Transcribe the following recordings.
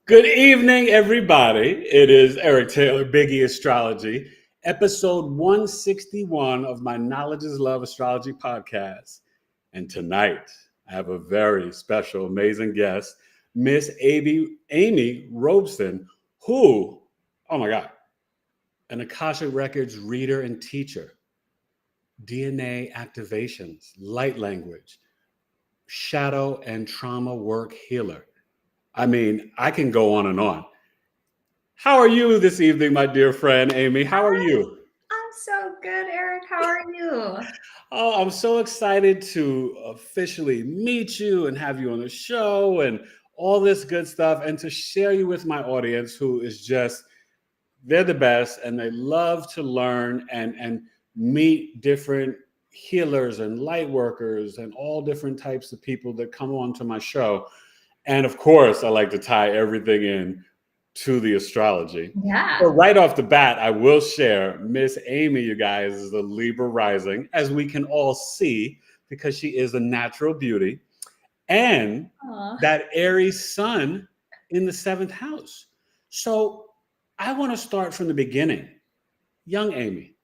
Good evening, everybody. It is Eric Taylor, Biggie Astrology, episode 161 of my Knowledge is Love Astrology podcast. And tonight, I have a very special, amazing guest, Miss Amy Robeson, who, oh my God, an Akashic Records reader and teacher, DNA activations, light language, shadow and trauma work healer. I mean, I can go on and on. How are you this evening, my dear friend, Amy? How are you? I'm so good, Eric. How are you? Oh, I'm so excited to officially meet you and have you on the show and all this good stuff and to share you with my audience who is just, they're the best and they love to learn and meet different healers and light workers and all different types of people that come on to my show. And of course, I like to tie everything in to the astrology. Yeah. So right off the bat, I will share Miss Amy, you guys, is a Libra rising, as we can all see, because she is a natural beauty. And that Aries sun in the 7th house. So I want to start from the beginning. Young Amy,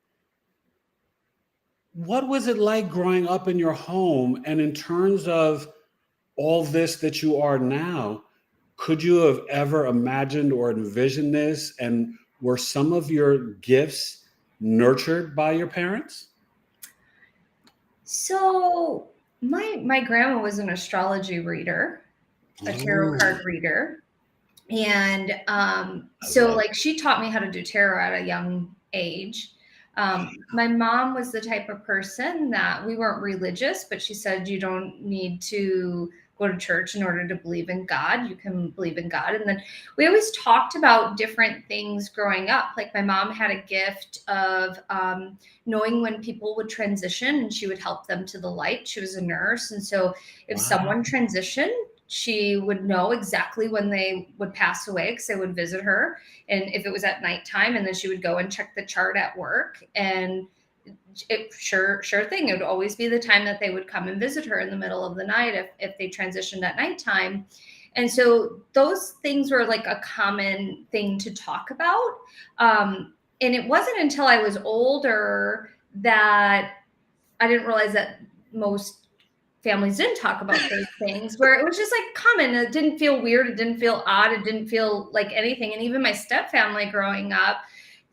what was it like growing up in your home? And in terms of all this that you are now, could you have ever imagined or envisioned this? And were some of your gifts nurtured by your parents? So my grandma was an astrology reader, a tarot card reader. And so like she taught me how to do tarot at a young age. My mom was the type of person that we weren't religious, but she said you don't need to go to church in order to believe in God. You can believe in God. And then we always talked about different things growing up. Like my mom had a gift of knowing when people would transition and she would help them to the light. She was a nurse. And so if someone transitioned, she would know exactly when they would pass away because they would visit her. And if it was at nighttime, and then she would go and check the chart at work, and sure thing, it would always be the time that they would come and visit her in the middle of the night if they transitioned at nighttime. And so those things were like a common thing to talk about. And it wasn't until I was older that I didn't realize that most families didn't talk about those things, where it was just like common. It didn't feel weird. It didn't feel odd. It didn't feel like anything. And even my step family growing up,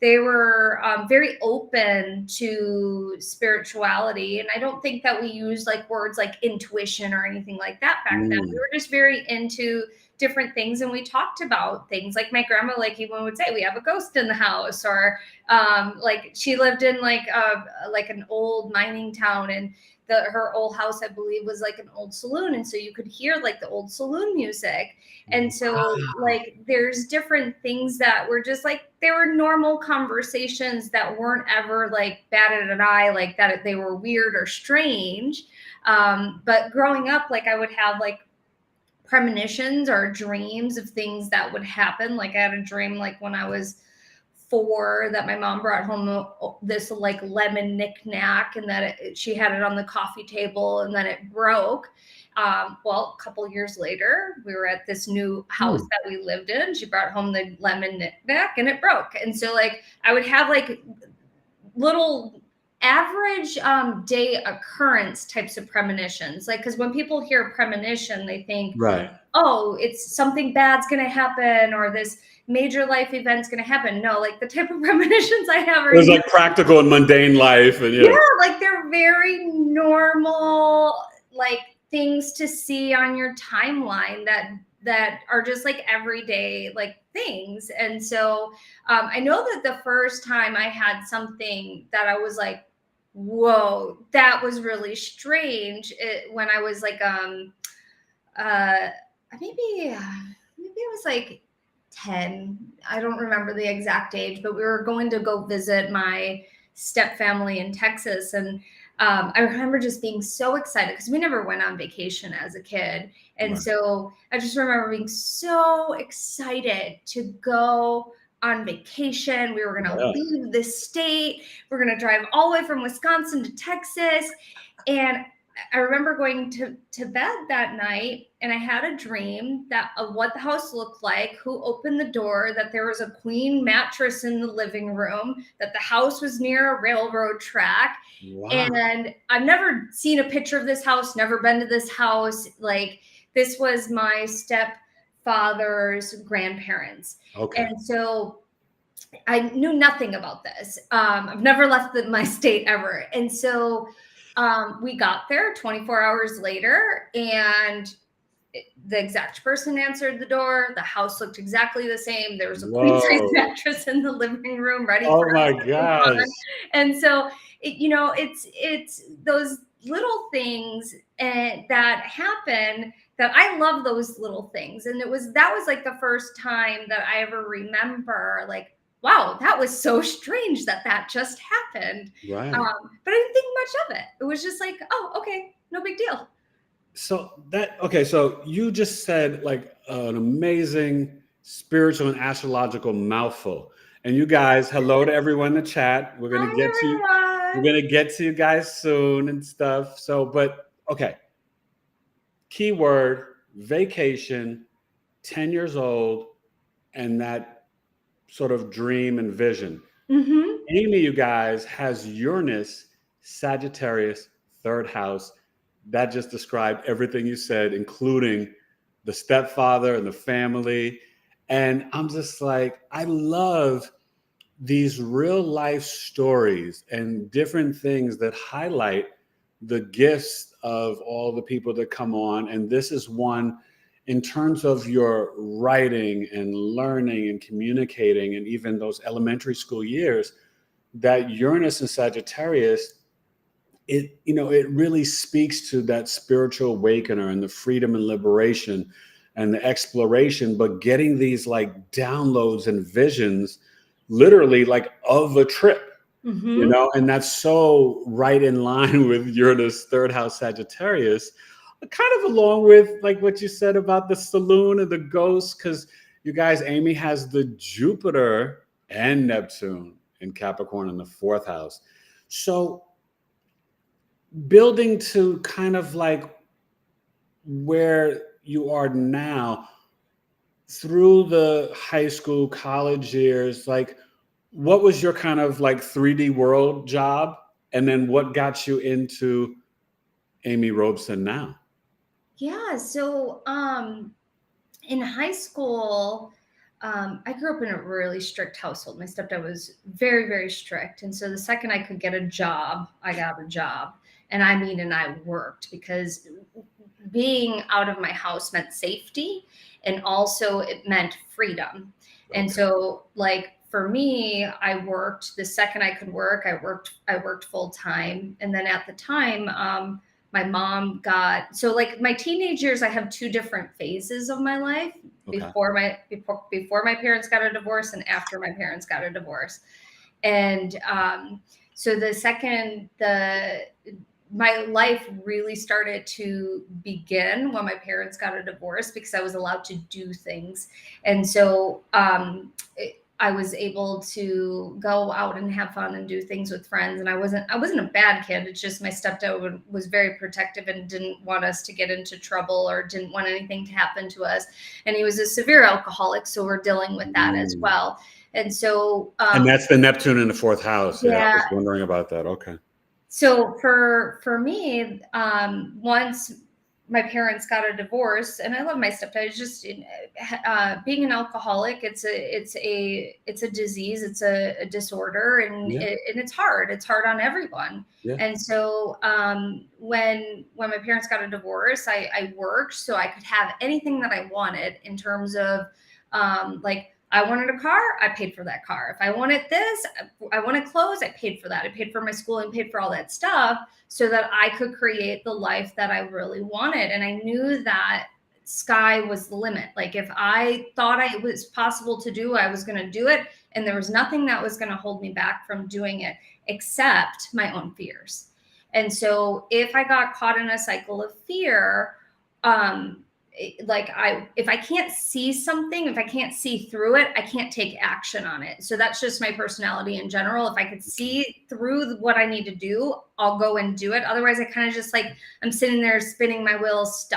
they were very open to spirituality. And I don't think that we use like words like intuition or anything like that back then. We were just very into different things. And we talked about things like my grandma, like even would say, we have a ghost in the house, or like she lived in like an old mining town, and her old house, I believe, was like an old saloon. And so you could hear like the old saloon music. And so like there's different things that were just like, they were normal conversations that weren't ever like batted an eye, like that they were weird or strange. But growing up, like I would have like premonitions or dreams of things that would happen. Like I had a dream like when I was 4 that my mom brought home this like lemon knickknack, and that she had it on the coffee table, and then it broke. Well, a couple years later, we were at this new house that we lived in. She brought home the lemon knickknack and it broke. And so like I would have like little average day occurrence types of premonitions. Like, because when people hear premonition, they think, oh, it's something bad's going to happen, or this major life event's going to happen. No, like the type of premonitions I have are like practical and mundane life. And yeah, like they're very normal, like things to see on your timeline that are just like everyday like things. And so I know that the first time I had something that I was like, whoa, that was really strange, when I was like maybe it was like 10. I don't remember the exact age, but we were going to go visit my step family in Texas. And I remember just being so excited because we never went on vacation as a kid. And Right. so I just remember being so excited to go on vacation. We were going to Yeah. leave the state. We're going to drive all the way from Wisconsin to Texas. And I remember going to bed that night, and I had a dream that of what the house looked like, who opened the door, that there was a queen mattress in the living room, that the house was near a railroad track. Wow. And I've never seen a picture of this house, never been to this house. Like, this was my stepfather's grandparents. Okay. And so I knew nothing about this. I've never left my state ever. And so we got there 24 hours later, and the exact person answered the door. The house looked exactly the same. There was a queen size Whoa. mattress in the living room ready for Oh us my to sleep on. gosh. And so, it's those little things that happen, that I love those little things. And that was like the first time that I ever remember, like, wow, that was so strange that just happened. Right. But I didn't think much of it. It was just like, oh, okay, no big deal. So you just said like an amazing spiritual and astrological mouthful. And you guys, hello to everyone in the chat. We're gonna get to you. Hi, We're everyone. gonna get to you guys soon and stuff. So, but okay. Keyword vacation, 10 years old, and that sort of dream and vision. Mm-hmm. Amy, you guys, has Uranus, Sagittarius, third house. That just described everything you said, including the stepfather and the family. And I'm just like, I love these real life stories and different things that highlight the gifts of all the people that come on. And this is one in terms of your writing and learning and communicating, and even those elementary school years, that Uranus and Sagittarius, it really speaks to that spiritual awakener and the freedom and liberation and the exploration, but getting these like downloads and visions literally like of a trip, Mm-hmm. and that's so right in line with Uranus third house Sagittarius, kind of along with like what you said about the saloon and the ghosts, because you guys, Amy has the Jupiter and Neptune in Capricorn in the fourth house. So building to kind of like where you are now through the high school, college years, like what was your kind of like 3D world job? And then what got you into Amy Robeson now? Yeah. So, in high school, I grew up in a really strict household. My stepdad was very, very strict. And so the second I could get a job, I got a job. And I worked, because being out of my house meant safety, and also it meant freedom. And Okay. so, like, for me, I worked the second I could work. I worked full time. And then at the time, my mom got, so like my teenage years, I have two different phases of my life, Okay. before my parents got a divorce and after my parents got a divorce. And so the second my life really started to begin when my parents got a divorce, because I was allowed to do things. And so I was able to go out and have fun and do things with friends. And I wasn't a bad kid. It's just my stepdad was very protective and didn't want us to get into trouble, or didn't want anything to happen to us. And he was a severe alcoholic, so we're dealing with that as well. And so And that's the Neptune in the fourth house. Yeah, I yeah. was wondering about that. Okay. So for me, once my parents got a divorce, and I love my stepdad, it's just being an alcoholic. It's a disease. It's a disorder, and Yeah. and it's hard. It's hard on everyone. Yeah. And so when my parents got a divorce, I worked so I could have anything that I wanted in terms of like, I wanted a car, I paid for that car. If I wanted this, I wanted clothes, I paid for that. I paid for my schooling, paid for all that stuff, so that I could create the life that I really wanted. And I knew that sky was the limit. Like, if I thought it was possible to do, I was going to do it. And there was nothing that was going to hold me back from doing it, except my own fears. And so if I got caught in a cycle of fear, if I can't see something, if I can't see through it, I can't take action on it. So that's just my personality in general. If I could see through what I need to do, I'll go and do it. Otherwise, I kind of just like, I'm sitting there spinning my wheels,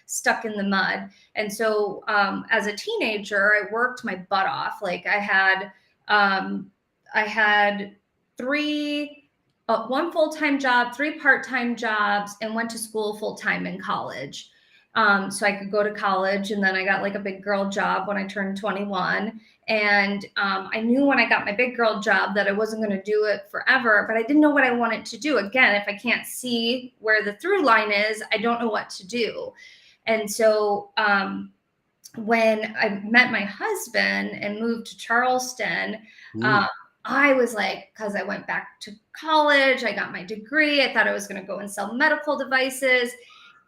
stuck in the mud. And so as a teenager, I worked my butt off. Like I had one full-time job, 3 part-time jobs, and went to school full-time in college. So I could go to college, and then I got like a big girl job when I turned 21. And I knew when I got my big girl job that I wasn't going to do it forever, but I didn't know what I wanted to do. Again, if I can't see where the through line is, I don't know what to do. And so when I met my husband and moved to Charleston, I was like, because I went back to college, I got my degree, I thought I was going to go and sell medical devices,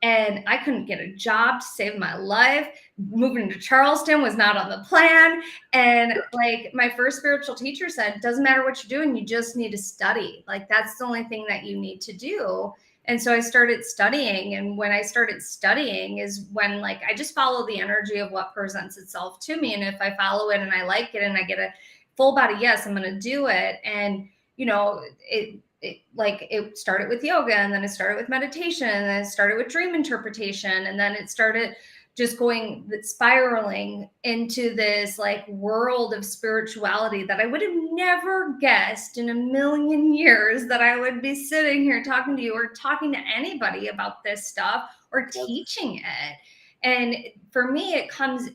and I couldn't get a job to save my life. Moving to Charleston was not on the plan. And like my first spiritual teacher said, doesn't matter what you're doing, you just need to study. Like that's the only thing that you need to do. And so I started studying. And when I started studying is when like I just follow the energy of what presents itself to me. And if I follow it and I like it and I get a full body yes, I'm going to do it. And you know, it started with yoga, and then it started with meditation, and then it started with dream interpretation, and then it started just spiraling into this like world of spirituality that I would have never guessed in a million years that I would be sitting here talking to you or talking to anybody about this stuff or teaching it. And for me, it comes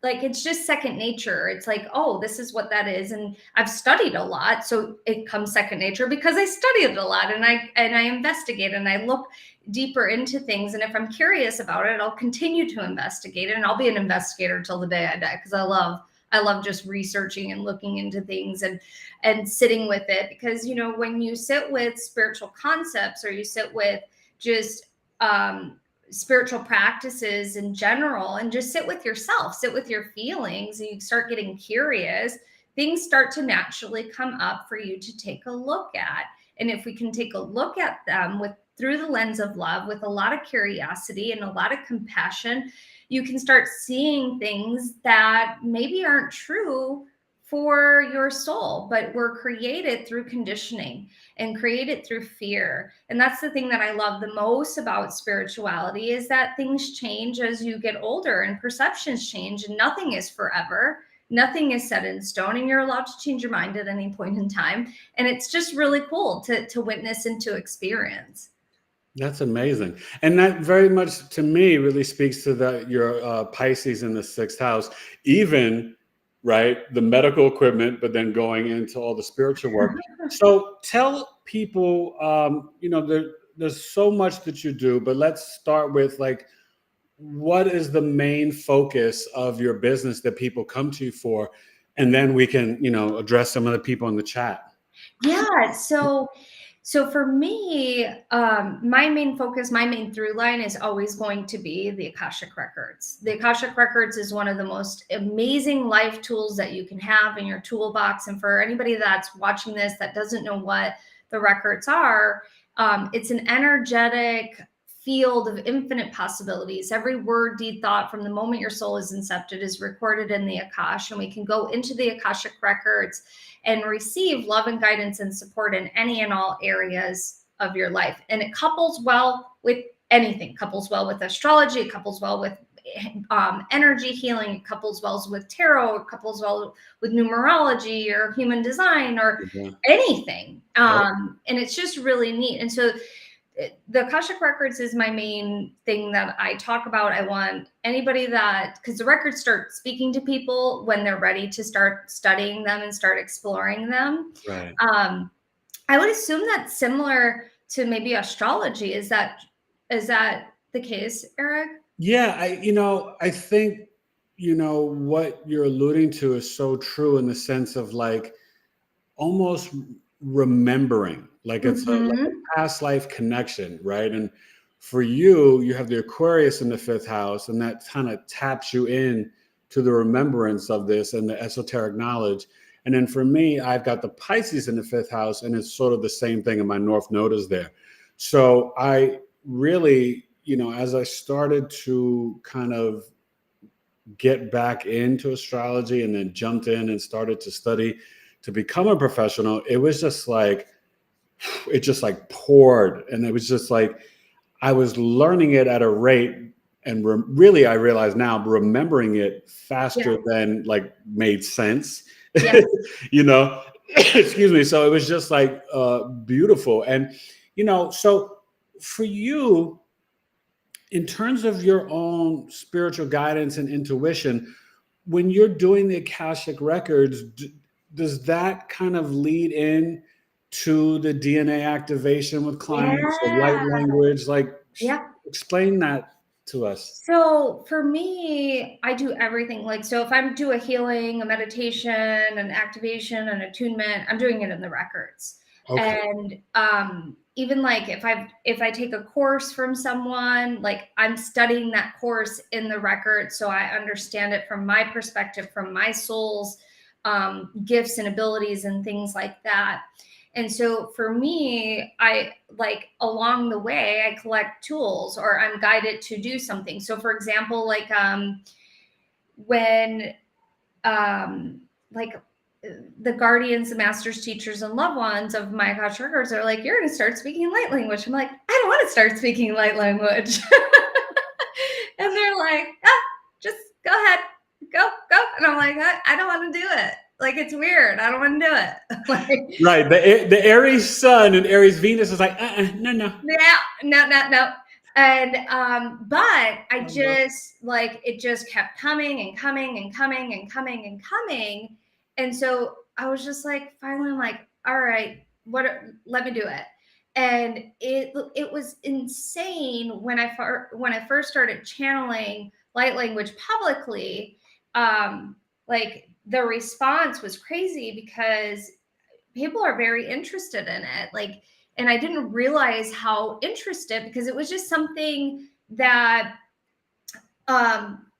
like it's just second nature. It's like, oh, this is what that is. And I've studied a lot, so it comes second nature because I studied a lot and I investigate and I look deeper into things. And if I'm curious about it, I'll continue to investigate it, and I'll be an investigator till the day I die because I love just researching and looking into things and sitting with it. Because you know, when you sit with spiritual concepts or you sit with just spiritual practices in general and just sit with yourself, sit with your feelings, and you start getting curious, things start to naturally come up for you to take a look at. And if we can take a look at them through the lens of love, with a lot of curiosity and a lot of compassion, you can start seeing things that maybe aren't true for your soul, but were created through conditioning and created through fear. And that's the thing that I love the most about spirituality, is that things change as you get older and perceptions change, and nothing is forever. Nothing is set in stone, and you're allowed to change your mind at any point in time. And it's just really cool to witness and to experience. That's amazing. And that very much to me really speaks to your Pisces in the 6th house, even right, the medical equipment, but then going into all the spiritual work. So tell people, there's so much that you do, but let's start with like, what is the main focus of your business that people come to you for? And then we can, address some of the people in the chat. Yeah. So for me, my main focus, my main through line is always going to be the Akashic Records. The Akashic Records is one of the most amazing life tools that you can have in your toolbox. And for anybody that's watching this that doesn't know what the records are, it's an energetic field of infinite possibilities. Every word, deed, thought from the moment your soul is incepted is recorded in the Akash, and we can go into the Akashic Records and receive love and guidance and support in any and all areas of your life. And it couples well with anything. It couples well with astrology, it couples well with energy healing, it couples well with tarot, it couples well with numerology or human design or anything. And it's just really neat. And so the Akashic Records is my main thing that I talk about. I want anybody because the records start speaking to people when they're ready to start studying them and start exploring them. Right. I would assume that's similar to maybe astrology. Is that the case, Eric? Yeah, I think, what you're alluding to is so true in the sense of like almost remembering, like it's like a past life connection, right? And for you have the Aquarius in the 5th house, and that kind of taps you in to the remembrance of this and the esoteric knowledge. And then for me, I've got the Pisces in the 5th house, and it's sort of the same thing, and my North Node is there. So I really, as I started to kind of get back into astrology and then jumped in and started to study to become a professional, it was just like, it just like poured. And it was just like, I was learning it at a rate, and really, I realize now, remembering it faster than like made sense, excuse me. So it was just like beautiful. And, so for you, in terms of your own spiritual guidance and intuition, when you're doing the Akashic records, does that kind of lead in to the DNA activation with clients or light language? Like, explain that to us. So for me, I do everything. Like, so if I'm do a healing, a meditation, an activation, an attunement, I'm doing it in the records. Okay. And even like if I take a course from someone, like I'm studying that course in the record, so I understand it from my perspective, from my soul's gifts and abilities and things like that. And so for me, I like along the way, I collect tools or I'm guided to do something. So for example, like when like the guardians, the masters, teachers, and loved ones of my Akashic records are like, you're going to start speaking light language. I'm like, I don't want to start speaking light language. And they're like, just go ahead, go. And I'm like, I don't want to do it. Like, it's weird. I don't want to do it. Like, right. The Aries sun and Aries Venus is like, no. Yeah, no. And but I just like it just kept coming and coming and coming and coming and coming. And so I was just like, finally, I'm like, all right, let me do it. And it was insane when I first started channeling light language publicly. Like the response was crazy because people are very interested in it. Like, and I didn't realize how interested, because it was just something that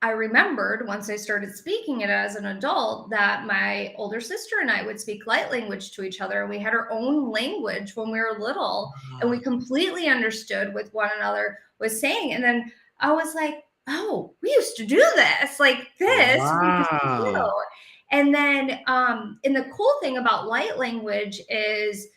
I remembered once I started speaking it as an adult, that my older sister and I would speak light language to each other. And we had our own language when we were little, and we completely understood what one another was saying. And then I was like, oh, we used to do this, like this. We used to do. And then, and the cool thing about light language is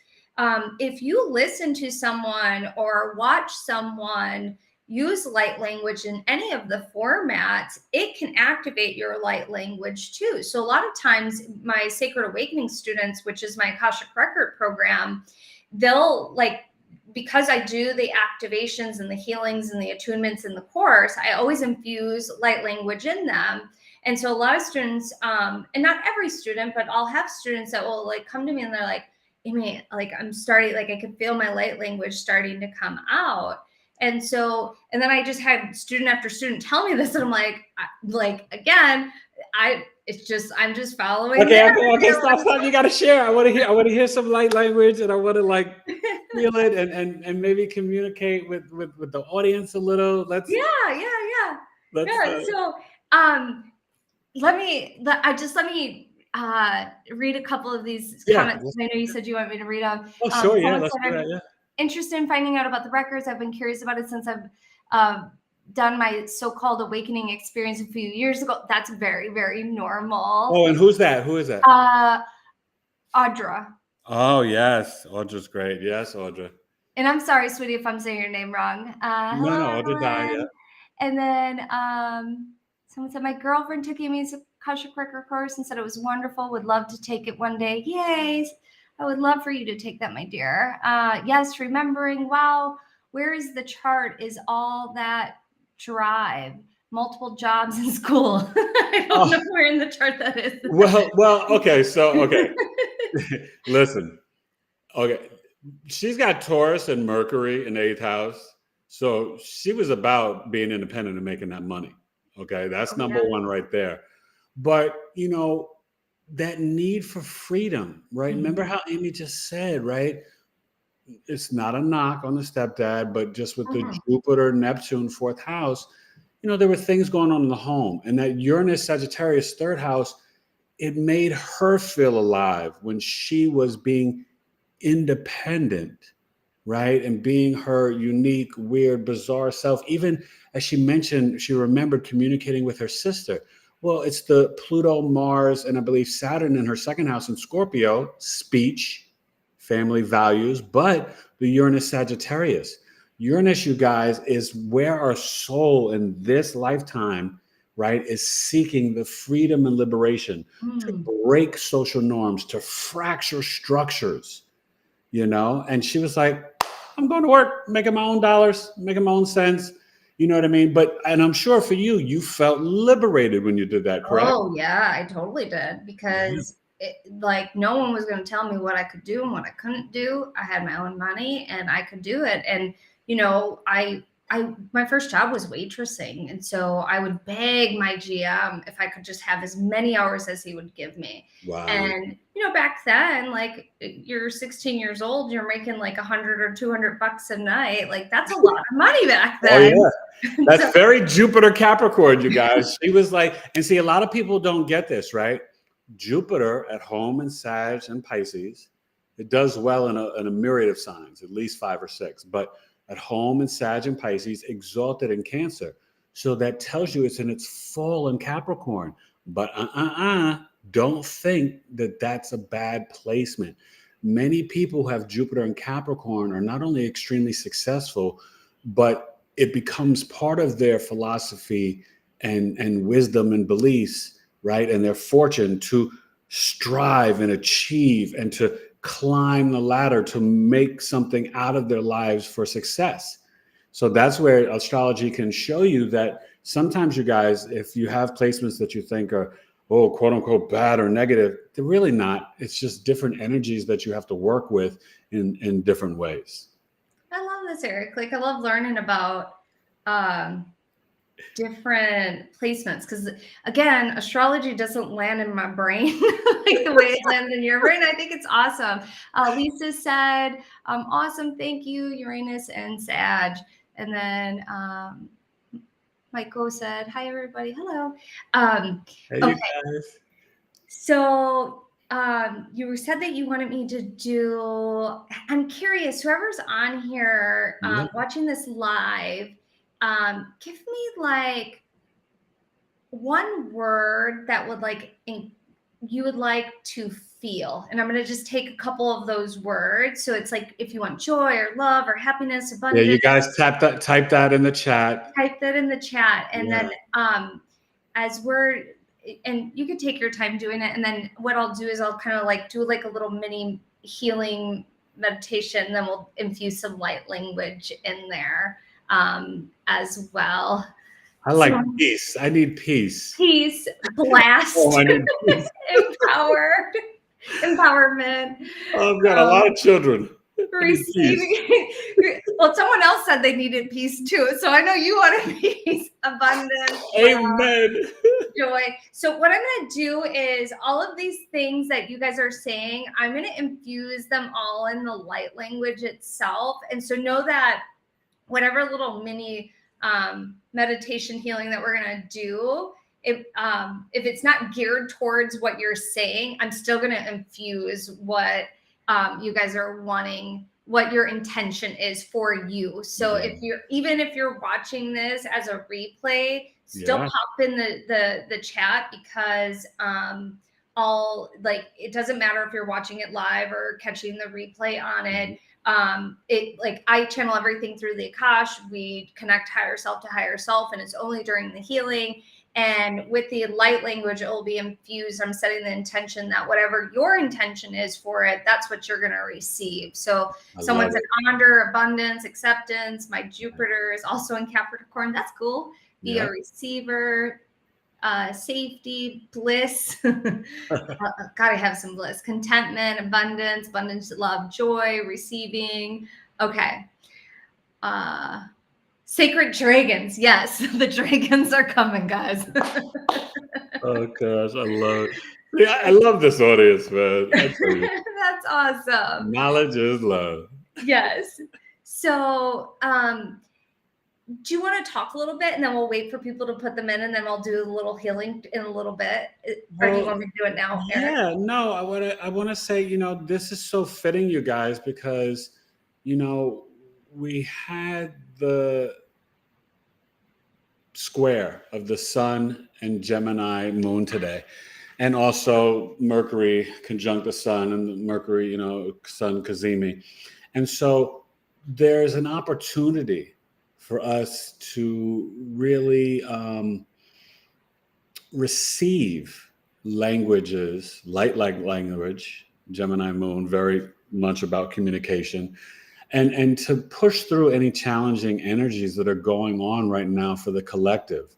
if you listen to someone or watch someone use light language in any of the formats, it can activate your light language too. So a lot of times my Sacred Awakening students, which is my Akashic Record program, they'll like, because I do the activations and the healings and the attunements in the course, I always infuse light language in them. And so a lot of students, and not every student, but I'll have students that will like come to me and they're like, Amy, like I'm starting, like I can feel my light language starting to come out. And so, and then I just had student after student tell me this, and I'm like again, I'm just following. Okay, stop. You gotta share. I want to hear some light language, and I want to like feel it and maybe communicate with the audience a little. Yeah. So let me read a couple of these comments. I know you said you want me to read them. Oh, sure, let's do that, Interested in finding out about the records. I've been curious about it since I've done my so-called awakening experience a few years ago. That's very, very normal. Oh, and who's that? Who is that? Audra. Oh, yes. Audra's great. Yes, Audra. And I'm sorry, sweetie, if I'm saying your name wrong. No, Audra died, yeah. And then someone said, my girlfriend took Amy's Akashic Record course and said it was wonderful. Would love to take it one day. Yay. I would love for you to take that, my dear. Yes, remembering. Wow, where is the chart? Is all that drive? Multiple jobs in school. I don't know where in the chart that is. Well, okay. So, okay. Listen. Okay. She's got Taurus and Mercury in the 8th house. So she was about being independent and making that money. Okay. That's number one right there. But, that need for freedom, right? Mm-hmm. Remember how Amy just said, right? It's not a knock on the stepdad, but just with the Jupiter, Neptune, 4th house, there were things going on in the home. And that Uranus, Sagittarius, 3rd house, it made her feel alive when she was being independent, right? And being her unique, weird, bizarre self. Even as she mentioned, she remembered communicating with her sister. Well, it's the Pluto, Mars, and I believe Saturn in her second house in Scorpio, speech, family values, but the Uranus Sagittarius. Uranus, you guys, is where our soul in this lifetime, right, is seeking the freedom and liberation to break social norms, to fracture structures, And she was like, I'm going to work, making my own dollars, making my own cents. You know what I mean? And I'm sure for you, you felt liberated when you did that, correct? Oh yeah, I totally did, because like no one was going to tell me what I could do and what I couldn't do. I had my own money and I could do it. And my first job was waitressing, and so I would beg my GM if I could just have as many hours as he would give me. Wow. And back then, like, you're 16 years old, you're making like 100 or 200 bucks a night. Like, that's a lot of money back then. Oh yeah, that's very Jupiter Capricorn, you guys. She was like, and see, a lot of people don't get this, right? Jupiter at home in Sag and Pisces, it does well in a myriad of signs, at least 5 or 6, but at home in Sag and Pisces, exalted in Cancer. So that tells you it's in its full in Capricorn. But don't think that that's a bad placement. Many people who have Jupiter and Capricorn are not only extremely successful, but it becomes part of their philosophy and wisdom and beliefs, right? And their fortune to strive and achieve and to climb the ladder to make something out of their lives for success. So that's where astrology can show you that sometimes, you guys, if you have placements that you think are, quote unquote, bad or negative, they're really not. It's just different energies that you have to work with in different ways. I love this, Eric. Like, I love learning about different placements, because again, astrology doesn't land in my brain like the way it lands in your brain. I think it's awesome. Lisa said, awesome, thank you, Uranus and Sag. And then Michael said, hi everybody, hello. Hey, you guys. So you said that you wanted me to do, I'm curious, whoever's on here watching this live, give me like one word that would you would like to feel. And I'm going to just take a couple of those words. So it's like, if you want joy or love or happiness, abundance. Yeah, you guys type that in the chat. Type that in the chat. And then and you can take your time doing it. And then what I'll do is I'll kind of like do like a little mini healing meditation. And then we'll infuse some light language in there as well. I like peace. I need peace. Peace, blast, I need peace. Empowerment. I've got a lot of children. Receiving. Well, someone else said they needed peace too. So I know you wanted peace, abundance, amen, joy. So what I'm going to do is all of these things that you guys are saying, I'm going to infuse them all in the light language itself. And so know that whatever little mini meditation healing that we're going to do, if it's not geared towards what you're saying, I'm still going to infuse what you guys are wanting, what your intention is for you. So if you're watching this as a replay, still pop in the chat, because it doesn't matter if you're watching it live or catching the replay on it. I channel everything through the Akashic. We connect higher self to higher self, and it's only during the healing. And with the light language, it will be infused. I'm setting the intention that whatever your intention is for it, that's what you're going to receive. So someone said honor, abundance, acceptance. My Jupiter is also in Capricorn. That's cool. Be a receiver, safety, bliss. Gotta have some bliss, contentment, abundance, love, joy, receiving. Okay. Sacred dragons. Yes, the dragons are coming, guys. Oh gosh, I love it. Yeah, I love this audience, man. That's awesome. Knowledge is love. Yes. So do you want to talk a little bit, and then we'll wait for people to put them in, and then I'll do a little healing in a little bit? Or do you Well, want me to do it now, Eric? yeah, no, I want to say, this is so fitting, you guys, because, we had the square of the sun and Gemini moon today, and also Mercury conjunct the sun, and Mercury, sun Kazemi. And so there's an opportunity for us to really receive languages, light like language, Gemini moon, very much about communication, and to push through any challenging energies that are going on right now for the collective.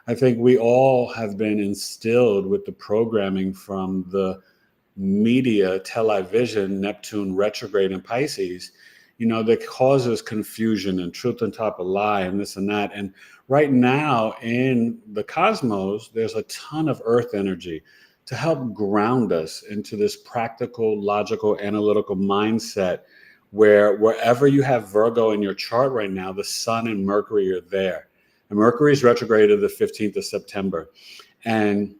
I think we all have been instilled with the programming from the media, television, Neptune retrograde in Pisces, that causes confusion and truth on top of lie and this and that. And right now in the cosmos, there's a ton of earth energy to help ground us into this practical, logical, analytical mindset where wherever you have Virgo in your chart right now, the sun and Mercury are there. And Mercury is retrograded the 15th of September. And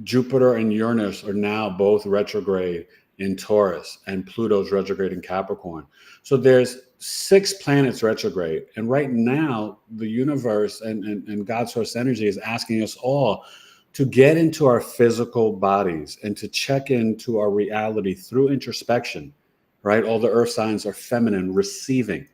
Jupiter and Uranus are now both retrograde in Taurus, and Pluto's retrograde in Capricorn. So there's 6 planets retrograde. And right now, the universe and God's source energy is asking us all to get into our physical bodies and to check into our reality through introspection, right? All the earth signs are feminine, receiving.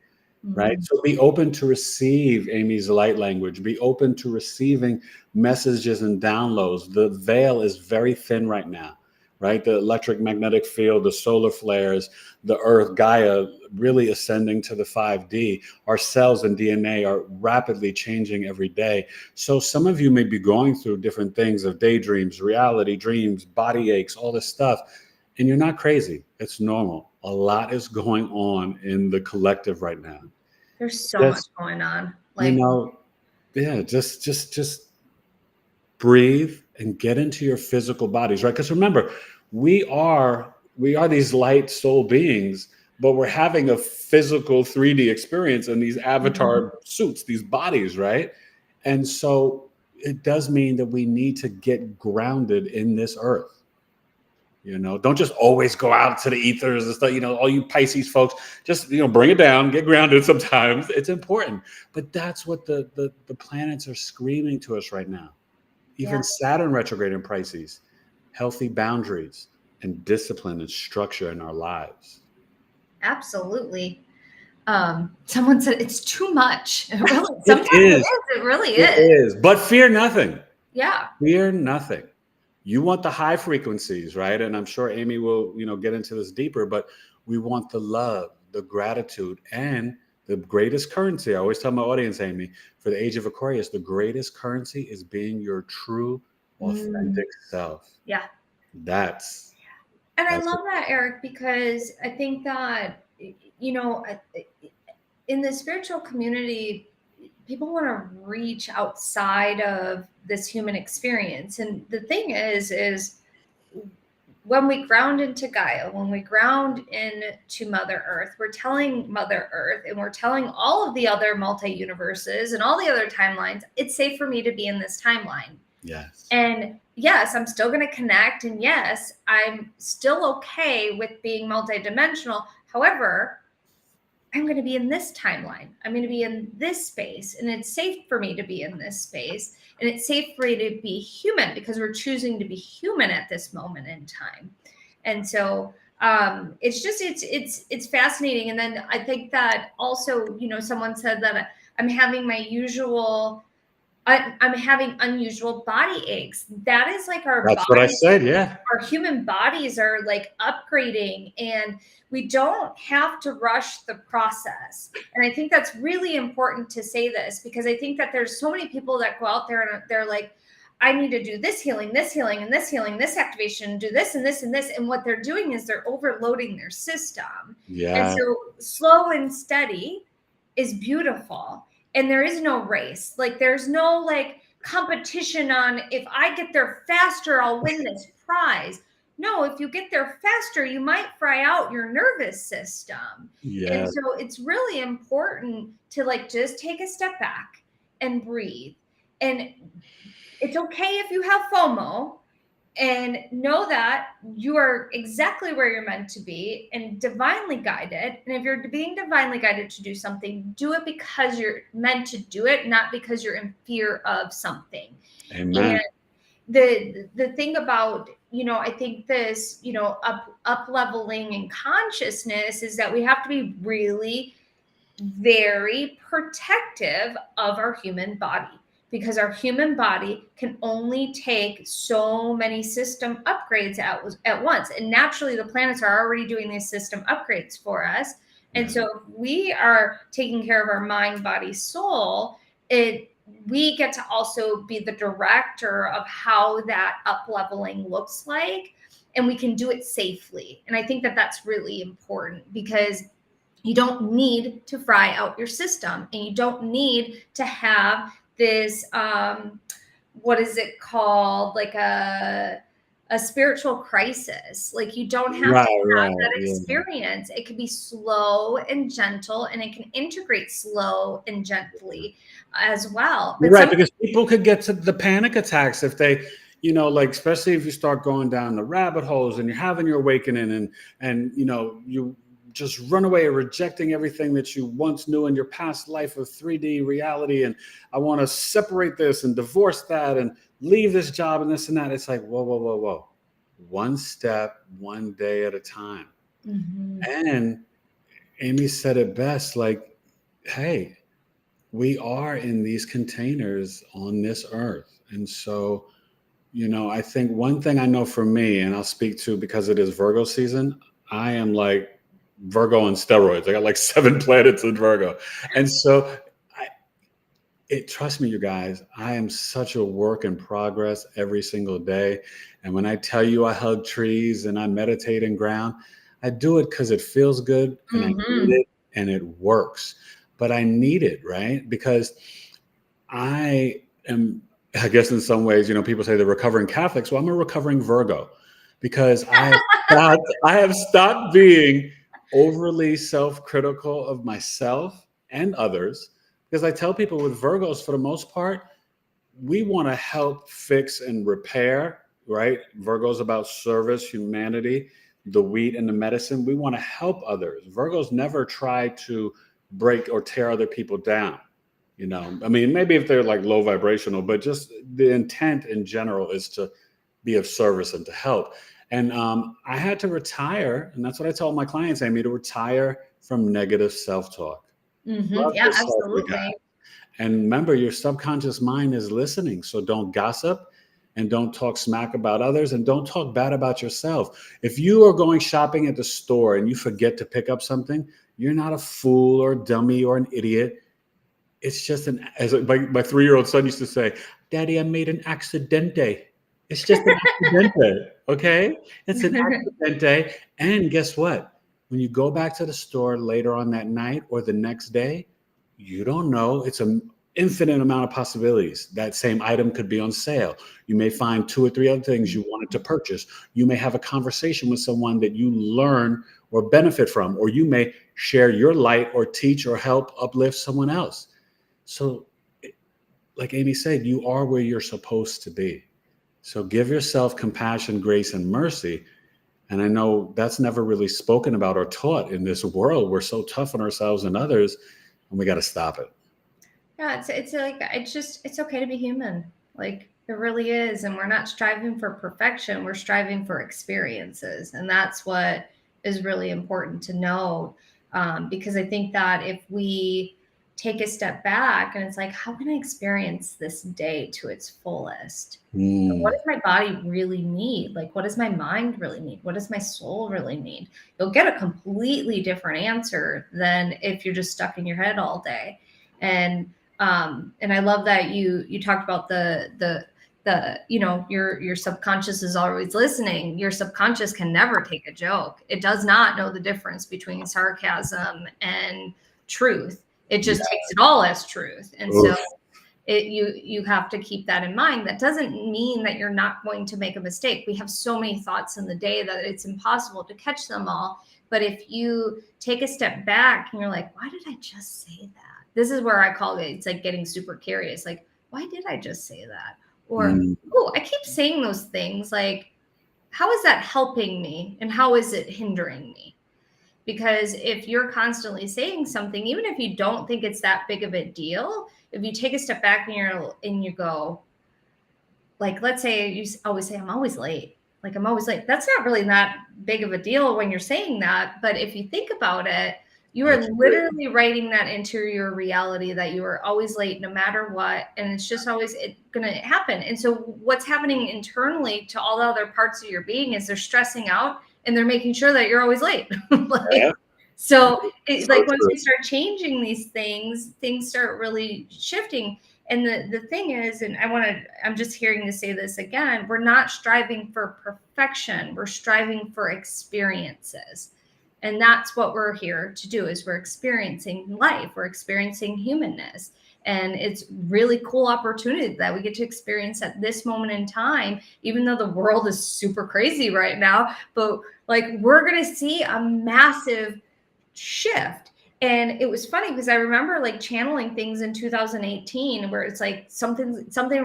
Right. So be open to receive Amy's light language. Be open to receiving messages and downloads. The veil is very thin right now, right? The electric magnetic field, the solar flares, the earth, Gaia really ascending to the 5D. Our cells and DNA are rapidly changing every day. So some of you may be going through different things of daydreams, reality, dreams, body aches, all this stuff. And you're not crazy. It's normal. A lot is going on in the collective right now. There's so much going on. Just breathe and get into your physical bodies, right? Because remember, we are these light soul beings, but we're having a physical 3D experience in these avatar suits, these bodies, right? And so it does mean that we need to get grounded in this earth. Don't just always go out to the ethers and stuff. All you Pisces folks, just bring it down, get grounded sometimes. It's important. But that's what the planets are screaming to us right now. Even Saturn retrograde in Pisces, healthy boundaries and discipline and structure in our lives. Absolutely. Someone said it's too much. It really, sometimes it is. It really is. It is. But fear nothing. Yeah. Fear nothing. You want the high frequencies, right? And I'm sure Amy will, get into this deeper, but we want the love, the gratitude, and the greatest currency. I always tell my audience, Amy, for the age of Aquarius, the greatest currency is being your true, authentic self. Yeah. And I love that, Eric, because I think that, in the spiritual community, people want to reach outside of this human experience. And the thing is when we ground into Gaia, when we ground into Mother Earth, we're telling Mother Earth and we're telling all of the other multi-universes and all the other timelines, it's safe for me to be in this timeline. Yes. And yes, I'm still going to connect. And yes, I'm still okay with being multidimensional. However, I'm going to be in this timeline. I'm going to be in this space, and it's safe for me to be in this space, and it's safe for me to be human because we're choosing to be human at this moment in time. And so it's fascinating. And then I think that also, someone said that I'm having unusual body aches. That is like our That's what I said. Yeah. Our human bodies are like upgrading, and we don't have to rush the process. And I think that's really important to say this, because I think that there's so many people that go out there and they're like, I need to do this healing, and this activation, do this and this and this. And what they're doing is they're overloading their system. Yeah. And so slow and steady is beautiful. And there is no race. Like there's no competition on if I get there faster, I'll win this prize. no, if you get there faster, you might fry out your nervous system. Yeah. And so it's really important to like just take a step back and breathe. And it's okay if you have FOMO, and know that you are exactly where you're meant to be and divinely guided. And if you're being divinely guided to do something, do it because you're meant to do it, not because you're in fear of something. Amen. And the thing about, I think this, up leveling in consciousness is that we have to be really very protective of our human body, because our human body can only take so many system upgrades at once. And naturally, the planets are already doing these system upgrades for us. And so if we are taking care of our mind, body, soul, we get to also be the director of how that up leveling looks like, and we can do it safely. And I think that that's really important, because you don't need to fry out your system, and you don't need to have this what is it called, like a spiritual crisis. Like, you don't have to have that experience. It can be slow and gentle, and it can integrate slow and gently as well. But Right, because people could get to the panic attacks if they, like, especially if you start going down the rabbit holes and you're having your awakening, and you just run away rejecting everything that you once knew in your past life of 3D reality. And I want to separate this and divorce that and leave this job and this and that. It's like, whoa. One step, one day at a time. Mm-hmm. And Amy said it best, like, hey, we are in these containers on this earth. And so, I think one thing I know for me, and I'll speak to because it is Virgo season, I am like Virgo on steroids. I got like 7 planets in Virgo. And so trust me, you guys, I am such a work in progress every single day. And when I tell you I hug trees and I meditate and ground, I do it because it feels good and I need it and it works. But I need it, right? Because I guess in some ways, people say they're recovering Catholics. Well, I'm a recovering Virgo, because I have stopped being overly self-critical of myself and others, because I tell people with Virgos, for the most part, we want to help fix and repair, right? Virgo's about service, humanity, the wheat and the medicine. We want to help others. Virgos never try to break or tear other people down. I mean, maybe if they're like low vibrational, but just the intent in general is to be of service and to help. And I had to retire, and that's what I tell my clients, Amy, to retire from negative self-talk. Mm-hmm. Yeah, absolutely. And remember, your subconscious mind is listening. So don't gossip, and don't talk smack about others, and don't talk bad about yourself. If you are going shopping at the store and you forget to pick up something, you're not a fool or a dummy or an idiot. It's just as my 3-year-old son used to say, Daddy, I made an accidente. It's just an accidente, okay? It's an accidente. And guess what? When you go back to the store later on that night or the next day, you don't know. It's an infinite amount of possibilities. That same item could be on sale. You may find 2 or 3 other things you wanted to purchase. You may have a conversation with someone that you learn or benefit from, or you may share your light or teach or help uplift someone else. So, like Amy said, you are where you're supposed to be. So give yourself compassion, grace, and mercy. And I know that's never really spoken about or taught in this world. We're so tough on ourselves and others, and we got to stop it. Yeah, it's okay to be human. Like, it really is. And we're not striving for perfection. We're striving for experiences. And that's what is really important to know. Because I think that if we take a step back and it's like, how can I experience this day to its fullest? What does my body really need? Like, what does my mind really need? What does my soul really need? You'll get a completely different answer than if you're just stuck in your head all day. And I love that you talked about the your subconscious is always listening. Your subconscious can never take a joke. It does not know the difference between sarcasm and truth. It just takes it all as truth. And so You have to keep that in mind. That doesn't mean that you're not going to make a mistake. We have so many thoughts in the day that it's impossible to catch them all. But if you take a step back and you're like, why did I just say that? This is where I call it, it's like getting super curious. Like, why did I just say that? Or, oh, I keep saying those things. Like, how is that helping me? And how is it hindering me? Because if you're constantly saying something, even if you don't think it's that big of a deal, if you take a step back and you go, like, let's say you always say, I'm always late. Like, I'm always late. That's not really that big of a deal when you're saying that. But if you think about it, you are literally writing that into your reality that you are always late no matter what. And it's just always going to happen. And so what's happening internally to all the other parts of your being is they're stressing out and they're making sure that you're always late. So like once we start changing these things start really shifting. And the thing is, and I'm just hearing to say this again, we're not striving for perfection. We're striving for experiences. And that's what we're here to do, is we're experiencing life. We're experiencing humanness. And it's really cool opportunity that we get to experience at this moment in time, even though the world is super crazy right now. But like, we're going to see a massive shift. And it was funny because I remember like channeling things in 2018 where it's like something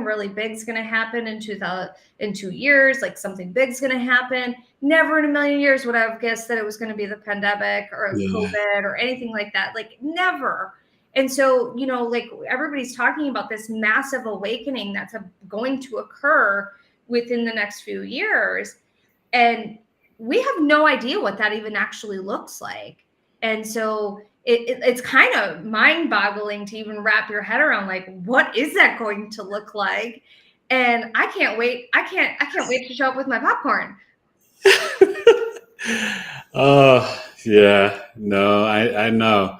really big is going to happen in 2 years, like something big is going to happen. Never in a million years would I have guessed that it was going to be the pandemic or COVID or anything like that. Like, never. And so, you know, like, everybody's talking about this massive awakening that's going to occur within the next few years. And we have no idea what that even actually looks like. And so it's kind of mind-boggling to even wrap your head around, like, what is that going to look like? And I can't wait. I can't wait to show up with my popcorn. Oh, yeah. No, I know.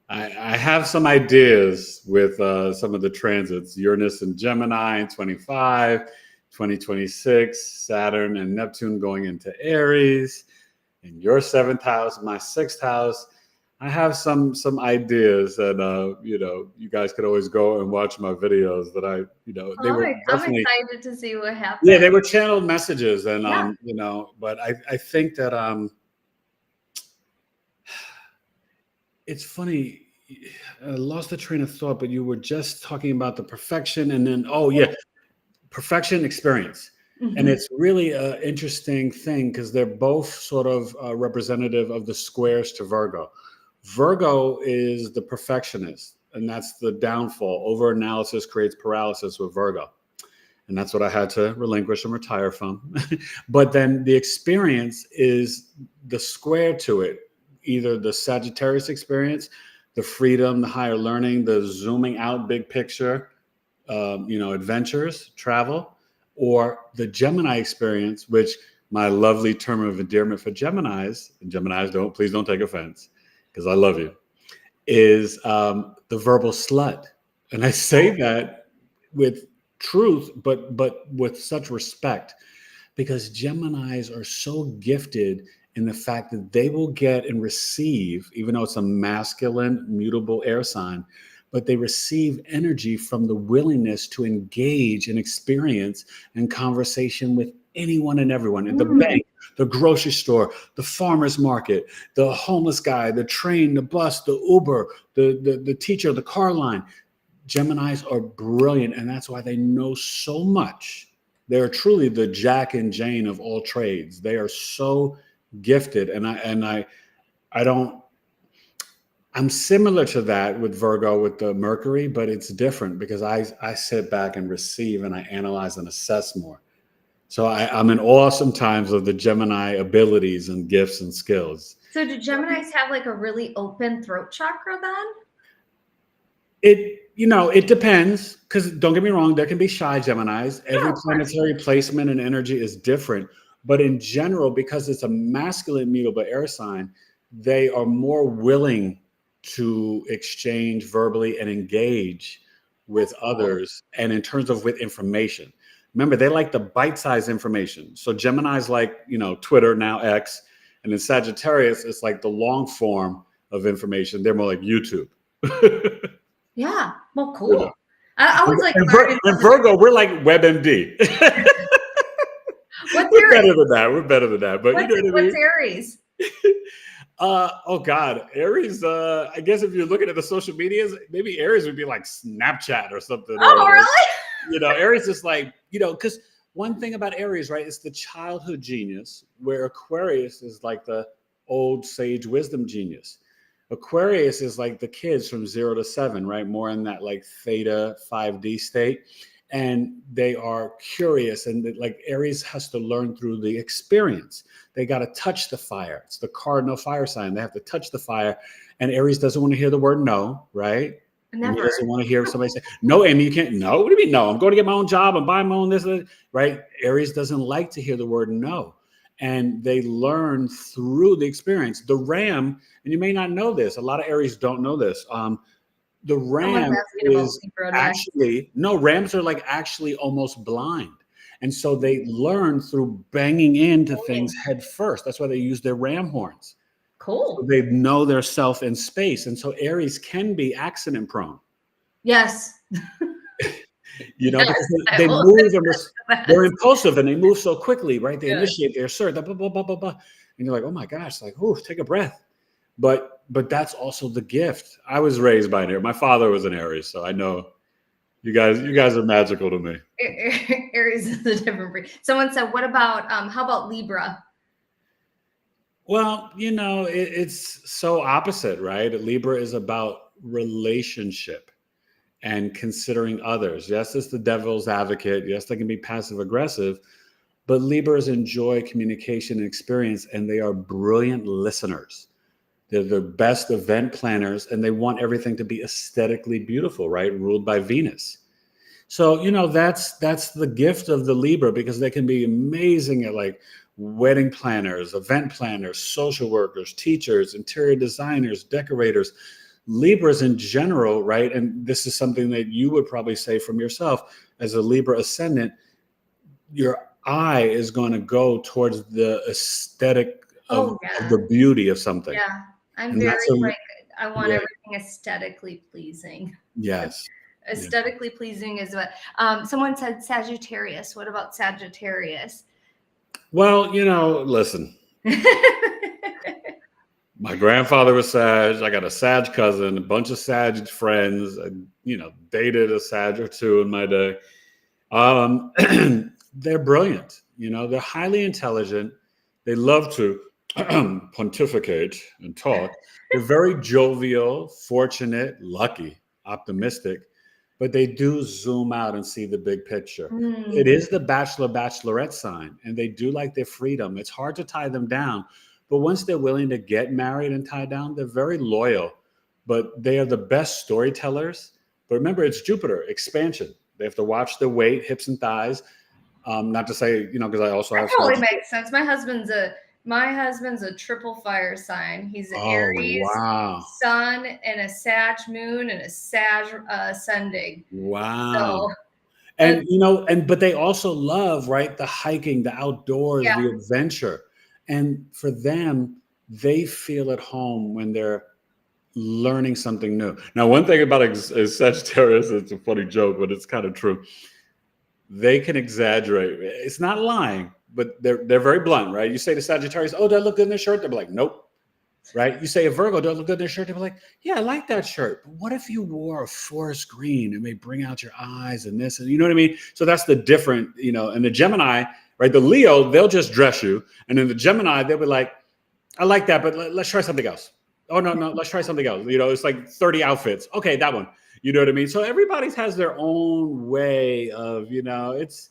I have some ideas with some of the transits. Uranus and Gemini in 25, 2026, Saturn and Neptune going into Aries, in your 7th house, my 6th house. I have some ideas that you know, you guys could always go and watch my videos that they were I'm excited to see what happens. Yeah, they were channeled messages, and you know, but I think that it's funny. I lost the train of thought, but you were just talking about the perfection, and then perfection experience. And it's really an interesting thing because they're both sort of representative of the squares to Virgo. Virgo is the perfectionist, and that's the downfall. Overanalysis creates paralysis with Virgo. And that's what I had to relinquish and retire from. But then the experience is the square to it, either the Sagittarius experience, the freedom, the higher learning, the zooming out big picture, you know, adventures, travel, or the Gemini experience, which my lovely term of endearment for Geminis, and Geminis, please don't take offense, because I love you, is the verbal slut. And I say that with truth, but with such respect, because Geminis are so gifted in the fact that they will get and receive, even though it's a masculine, mutable air sign, but they receive energy from the willingness to engage and experience in conversation with anyone and everyone, in the bank, the grocery store, the farmer's market, the homeless guy, the train, the bus, the Uber, the teacher, the car line. Geminis are brilliant, and that's why they know so much. They're truly the Jack and Jane of all trades. They are so gifted, and I'm similar to that with Virgo with the Mercury, but it's different because I sit back and receive, and I analyze and assess more. So I'm in awe sometimes of the Gemini abilities and gifts and skills. So do Geminis have like a really open throat chakra then? It depends, because don't get me wrong, there can be shy Geminis. Every planetary placement and energy is different. But in general, because it's a masculine mutable air sign, they are more willing to exchange verbally and engage with others. And in terms of with information, remember, they like the bite-sized information. So Gemini's like, you know, Twitter, now X. And in Sagittarius, it's like the long form of information. They're more like YouTube. Yeah. Well, cool. I was like, And Virgo, we're like WebMD. We're better than that. We're better than that. But you know what I mean? What's Aries? Oh God, Aries. I guess if you're looking at the social medias, maybe Aries would be like Snapchat or something. Oh, or, really? Aries is like, because one thing about Aries, right, it's the childhood genius, where Aquarius is like the old sage wisdom genius. Aquarius is like the kids from 0 to 7, right? More in that like theta 5D state. And they are curious, and like Aries has to learn through the experience. They got to touch the fire. It's the cardinal fire sign. They have to touch the fire. And Aries doesn't want to hear the word no, right? Never. And he doesn't want to hear somebody say, no, Amy, you can't. No, what do you mean no? I'm going to get my own job. I'm buying my own this, right? Aries doesn't like to hear the word no. And they learn through the experience. The ram, and you may not know this, a lot of Aries don't know this. The ram is actually, no, rams are like actually almost blind. And so they learn through banging into things head first. That's why they use their ram horns. Cool. So they know their self in space. And so Aries can be accident prone. Yes. Because they move and they're impulsive and they move so quickly, right? They initiate, they assert, blah, blah, blah, blah, blah. And you're like, oh my gosh, like, ooh, take a breath. But that's also the gift. I was raised by an Aries. My father was an Aries, so I know you guys are magical to me. Aries is a different breed. Someone said, "What about how about Libra?" Well, it's so opposite, right? Libra is about relationship and considering others. Yes, it's the devil's advocate. Yes, they can be passive aggressive, but Libras enjoy communication and experience, and they are brilliant listeners. They're the best event planners, and they want everything to be aesthetically beautiful, right? Ruled by Venus. So, that's the gift of the Libra, because they can be amazing at like wedding planners, event planners, social workers, teachers, interior designers, decorators, Libras in general, right? And this is something that you would probably say from yourself as a Libra ascendant, your eye is going to go towards the aesthetic of the beauty of something. Yeah. I'm And very I want everything aesthetically pleasing. Yes. Aesthetically pleasing is what someone said. Sagittarius. What about Sagittarius? Well, listen. My grandfather was Sag. I got a Sag cousin, a bunch of Sag friends. I, dated a Sag or two in my day. They're brilliant. They're highly intelligent. They love to pontificate and talk. They're very jovial, fortunate, lucky, optimistic, but they do zoom out and see the big picture. It is the bachelorette sign, and they do like their freedom. It's hard to tie them down, but once they're willing to get married and tie down, they're very loyal, but they are the best storytellers. But remember, it's Jupiter, expansion. They have to watch their weight, hips and thighs. Not to say, because I also have. That totally makes sense. My husband's a triple fire sign. He's an Aries sun and a Sag moon and a Sag ascending. Wow. So, and but they also love, right, the hiking, the outdoors, the adventure. And for them, they feel at home when they're learning something new. Now, one thing about Sagittarius, it's a funny joke, but it's kind of true. They can exaggerate. It's not lying, but they're very blunt, right? You say to Sagittarius, "Oh, do I look good in this shirt?" They'll be like, "Nope." Right? You say a Virgo, "Do I look good in this shirt?" They'll be like, "Yeah, I like that shirt." But what if you wore a forest green? It may bring out your eyes and this, and you know what I mean? So that's the different, and the Gemini, right? The Leo, they'll just dress you. And then the Gemini, they'll be like, "I like that, but let's try something else." "Oh, no, let's try something else." It's like 30 outfits. Okay, that one. You know what I mean? So everybody has their own way of, it's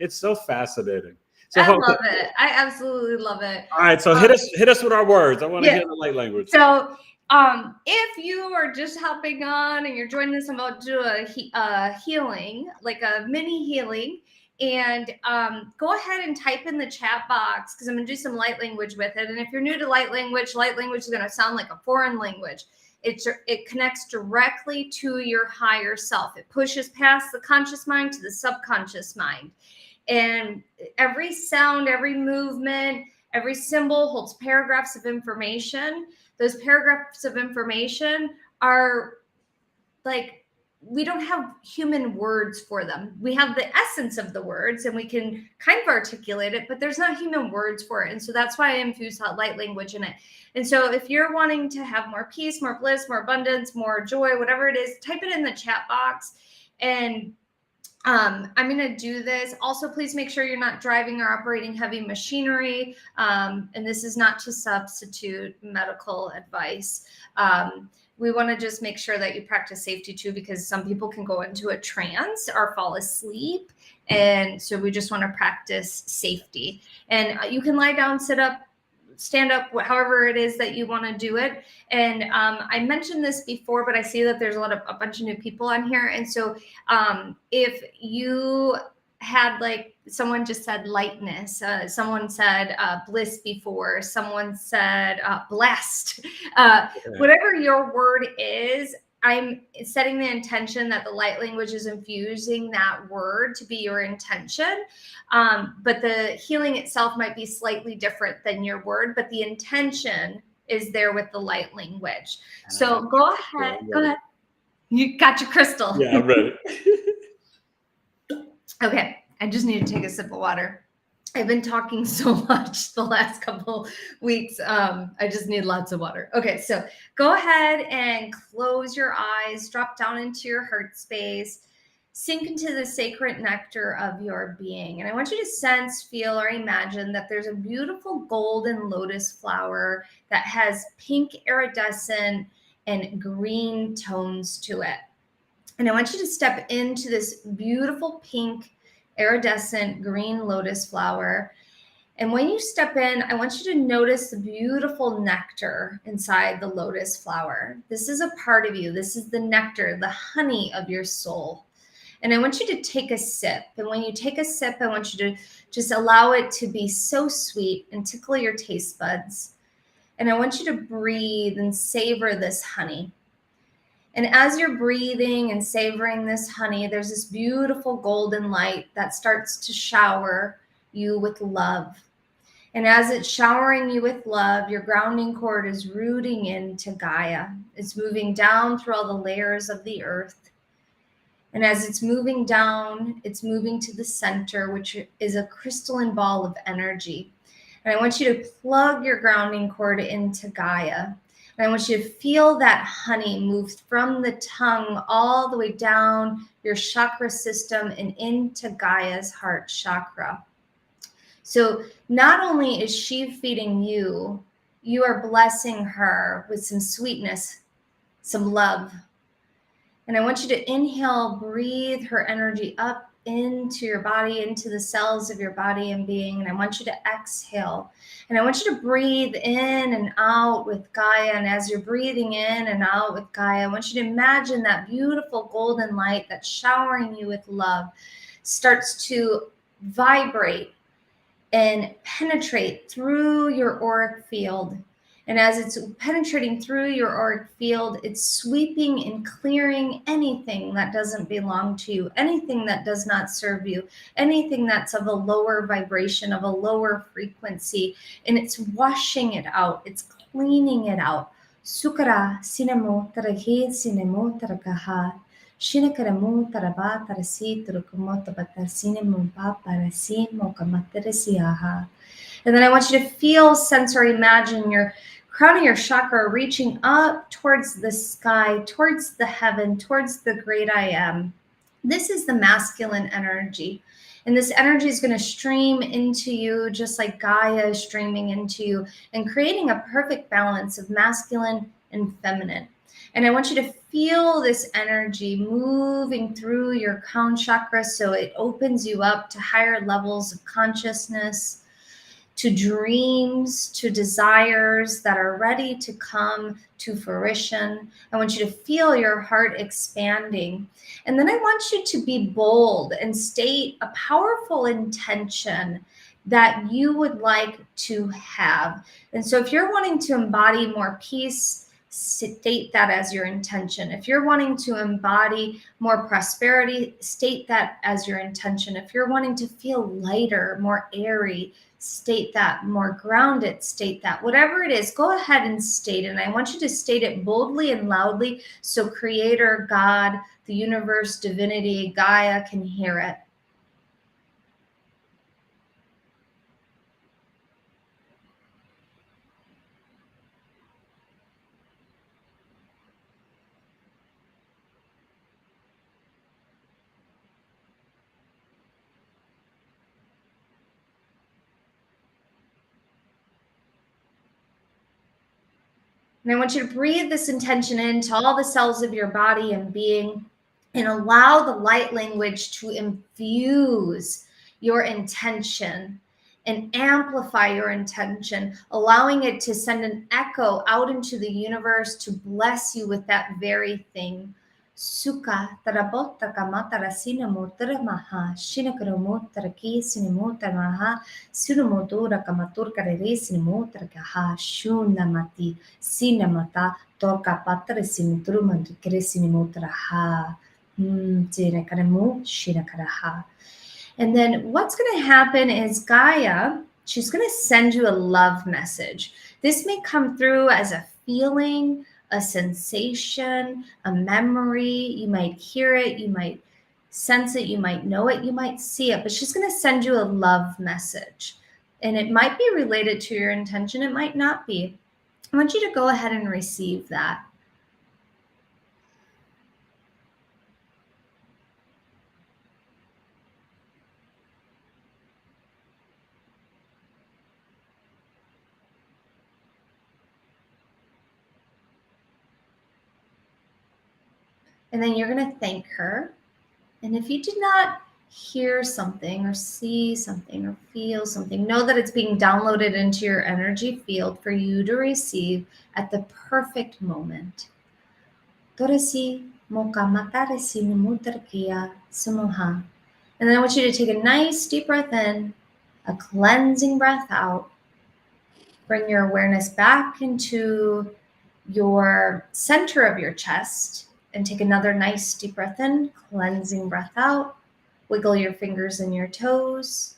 so fascinating. So I love it. I absolutely love it. All right, so hit us with our words. I want to hear the light language. So, if you are just hopping on and you're joining us, I'm about to do a healing, like a mini healing, and go ahead and type in the chat box because I'm going to do some light language with it. And if you're new to light language is going to sound like a foreign language. It connects directly to your higher self. It pushes past the conscious mind to the subconscious mind. And every sound, every movement, every symbol holds paragraphs of information. Those paragraphs of information are like we don't have human words for them. We have the essence of the words and we can kind of articulate it, but there's not human words for it. And so that's why I infuse that light language in it. And so if you're wanting to have more peace, more bliss, more abundance, more joy, whatever it is, type it in the chat box. And I'm going to do this. Also, please make sure you're not driving or operating heavy machinery. And this is not to substitute medical advice. We want to just make sure that you practice safety too, because some people can go into a trance or fall asleep. And so we just want to practice safety. And you can lie down, sit up, stand up, however it is that you want to do it. And I mentioned this before, but I see that there's a bunch of new people on here. And so if you had, like, someone just said lightness, someone said bliss before, someone said blessed, whatever your word is, I'm setting the intention that the light language is infusing that word to be your intention. But the healing itself might be slightly different than your word, but the intention is there with the light language. So go ahead. Go ahead. You got your crystal. Yeah, I'm ready. Okay. I just need to take a sip of water. I've been talking so much the last couple weeks. I just need lots of water. Okay, so go ahead and close your eyes, drop down into your heart space, sink into the sacred nectar of your being. And I want you to sense, feel, or imagine that there's a beautiful golden lotus flower that has pink iridescent and green tones to it. And I want you to step into this beautiful pink iridescent green lotus flower. And when you step in, I want you to notice the beautiful nectar inside the lotus flower. This is a part of you. This is the nectar, the honey of your soul. And I want you to take a sip. And when you take a sip, I want you to just allow it to be so sweet and tickle your taste buds. And I want you to breathe and savor this honey. And as you're breathing and savoring this honey, there's this beautiful golden light that starts to shower you with love. And as it's showering you with love, your grounding cord is rooting into Gaia. It's moving down through all the layers of the earth. And as it's moving down, it's moving to the center, which is a crystalline ball of energy. And I want you to plug your grounding cord into Gaia. And I want you to feel that honey move from the tongue all the way down your chakra system and into Gaia's heart chakra. So not only is she feeding you, you are blessing her with some sweetness, some love. And I want you to inhale, breathe her energy up into your body, into the cells of your body and being. And I want you to exhale. And I want you to breathe in and out with Gaia. And as you're breathing in and out with Gaia, I want you to imagine that beautiful golden light that's showering you with love starts to vibrate and penetrate through your auric field. And as it's penetrating through your auric field, it's sweeping and clearing anything that doesn't belong to you, anything that does not serve you, anything that's of a lower vibration, of a lower frequency, and it's washing it out. It's cleaning it out. Sukara sinemo tarahi sinemo tarakaha. Shinakaramu taraba tarasi turukumoto batarsinemo paparasi mokamatasiaha. And then I want you to feel, sense, or imagine your crown of your chakra reaching up towards the sky, towards the heaven, towards the great I am. This is the masculine energy. And this energy is going to stream into you just like Gaia is streaming into you and creating a perfect balance of masculine and feminine. And I want you to feel this energy moving through your crown chakra so it opens you up to higher levels of consciousness, to dreams, to desires that are ready to come to fruition. I want you to feel your heart expanding. And then I want you to be bold and state a powerful intention that you would like to have. And so if you're wanting to embody more peace, state that as your intention. If you're wanting to embody more prosperity, state that as your intention. If you're wanting to feel lighter, more airy, state that. More grounded, state that. Whatever it is, go ahead and state it. And I want you to state it boldly and loudly so Creator, God, the universe, divinity, Gaia can hear it. And I want you to breathe this intention into all the cells of your body and being, and allow the light language to infuse your intention and amplify your intention, allowing it to send an echo out into the universe to bless you with that very thing. Suka tarabota kamatara sinamutara maha shinakaramutara ki sinamutara maha sunamotura kamatur karere sinamutara kaha shunamati sinamata toka patra sinuturu mandukere sinamutara ha. And then what's going to happen is Gaia, she's going to send you a love message. This may come through as a feeling, a sensation, a memory. You might hear it, you might sense it, you might know it, you might see it, but she's going to send you a love message. And it might be related to your intention, it might not be. I want you to go ahead and receive that. And then you're going to thank her. And if you did not hear something or see something or feel something, know that it's being downloaded into your energy field for you to receive at the perfect moment. Toresi mokamatare mutarkia samoha. And then I want you to take a nice deep breath in, a cleansing breath out. Bring your awareness back into your center of your chest and take another nice deep breath in, cleansing breath out. Wiggle your fingers and your toes.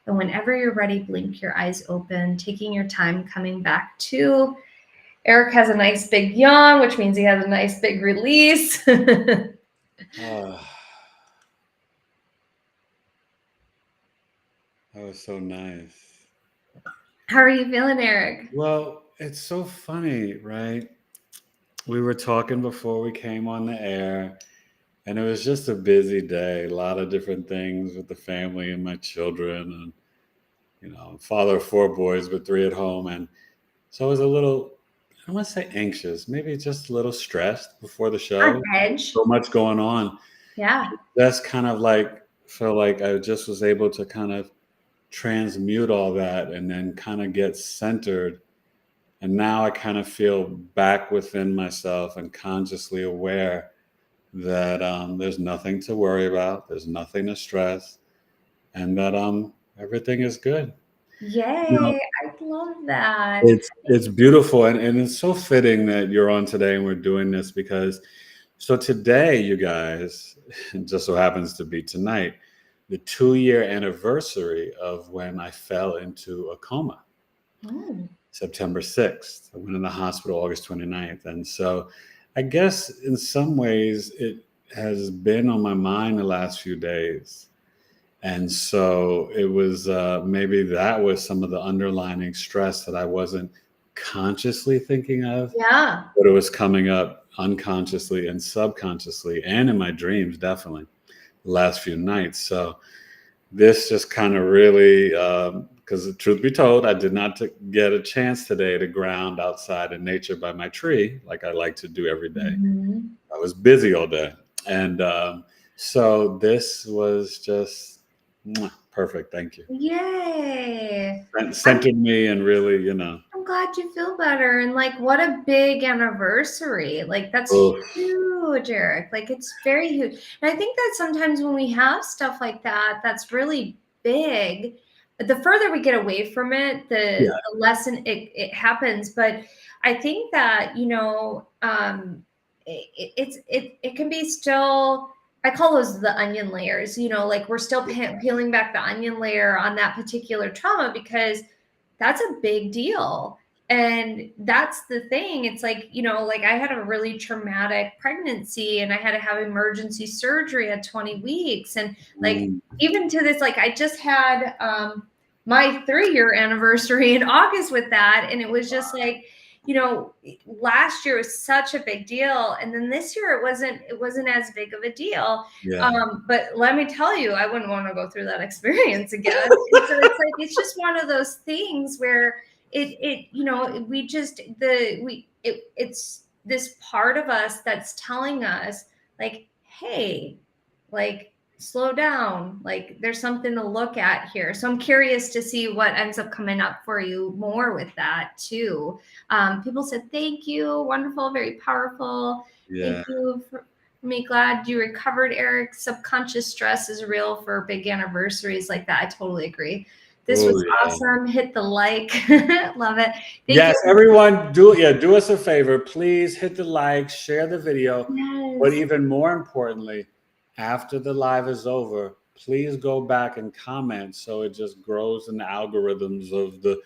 And whenever you're ready, blink your eyes open, taking your time coming back to. Eric has a nice big yawn, which means he has a nice big release. That was so nice. How are you feeling, Eric? Well, it's so funny, right? We were talking before we came on the air, and it was just a busy day, a lot of different things with the family and my children, and father of 4 boys, but 3 at home. And so I was a little, I don't want to say anxious, maybe just a little stressed before the show. On edge. So much going on. Yeah. That's kind of like, felt like I just was able to kind of transmute all that and then kind of get centered. And now I kind of feel back within myself and consciously aware that there's nothing to worry about, there's nothing to stress, and that everything is good. Yay, I love that. It's beautiful, and it's so fitting that you're on today and we're doing this because so today, you guys, it just so happens to be tonight, the 2-year anniversary of when I fell into a coma. September 6th. I went in the hospital August 29th. And so I guess in some ways it has been on my mind the last few days. And so it was maybe that was some of the underlying stress that I wasn't consciously thinking of. Yeah. But it was coming up unconsciously and subconsciously and in my dreams, definitely, the last few nights. So this just kind of really, because truth be told, I did not get a chance today to ground outside in nature by my tree like I like to do every day. Mm-hmm. I was busy all day. And so this was just perfect. Thank you. Yay. Centered me and really, I'm glad you feel better. And like, what a big anniversary. Like, that's huge, Eric. Like, it's very huge. And I think that sometimes when we have stuff like that, that's really big. The further we get away from it, the less it happens. But I think that, it can be still I call those the onion layers, like we're still peeling back the onion layer on that particular trauma, because that's a big deal. And that's the thing. It's like, like I had a really traumatic pregnancy and I had to have emergency surgery at 20 weeks. And like, even to this, like I just had my 3-year anniversary in August with that. And it was just like, last year was such a big deal. And then this year it wasn't as big of a deal. Yeah. But let me tell you, I wouldn't want to go through that experience again. And so it's like, it's just one of those things where it's this part of us that's telling us like, hey, like, slow down, like there's something to look at here. So I'm curious to see what ends up coming up for you more with that too. People said thank you, wonderful, very powerful. Thank you for me. Glad you recovered, Eric. Subconscious stress is real for big anniversaries like that. I totally agree. This was awesome. Hit the like. Love it. Thank you. Everyone, do us a favor. Please hit the like, share the video. Yes. But even more importantly, after the live is over, please go back and comment so it just grows in the algorithms of the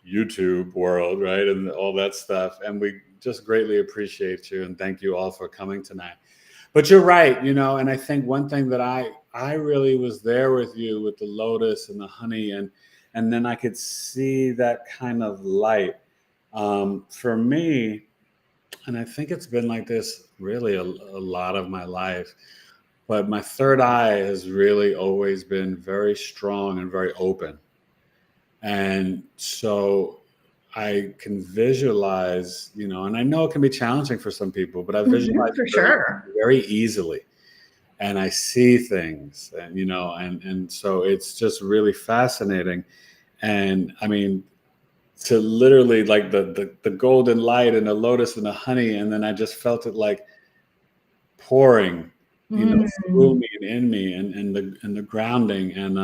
YouTube world, right? And all that stuff. And we just greatly appreciate you. And thank you all for coming tonight. But you're right, and I think one thing that I really was there with you with the lotus and the honey, and then I could see that kind of light. For me, and I think it's been like this really a lot of my life, but my third eye has really always been very strong and very open. And so I can visualize, and I know it can be challenging for some people, but I visualize for sure very easily. And I see things, and, and so it's just really fascinating. And I mean, to literally like the golden light and the lotus and the honey, and then I just felt it like pouring, through me and in me, and the grounding, and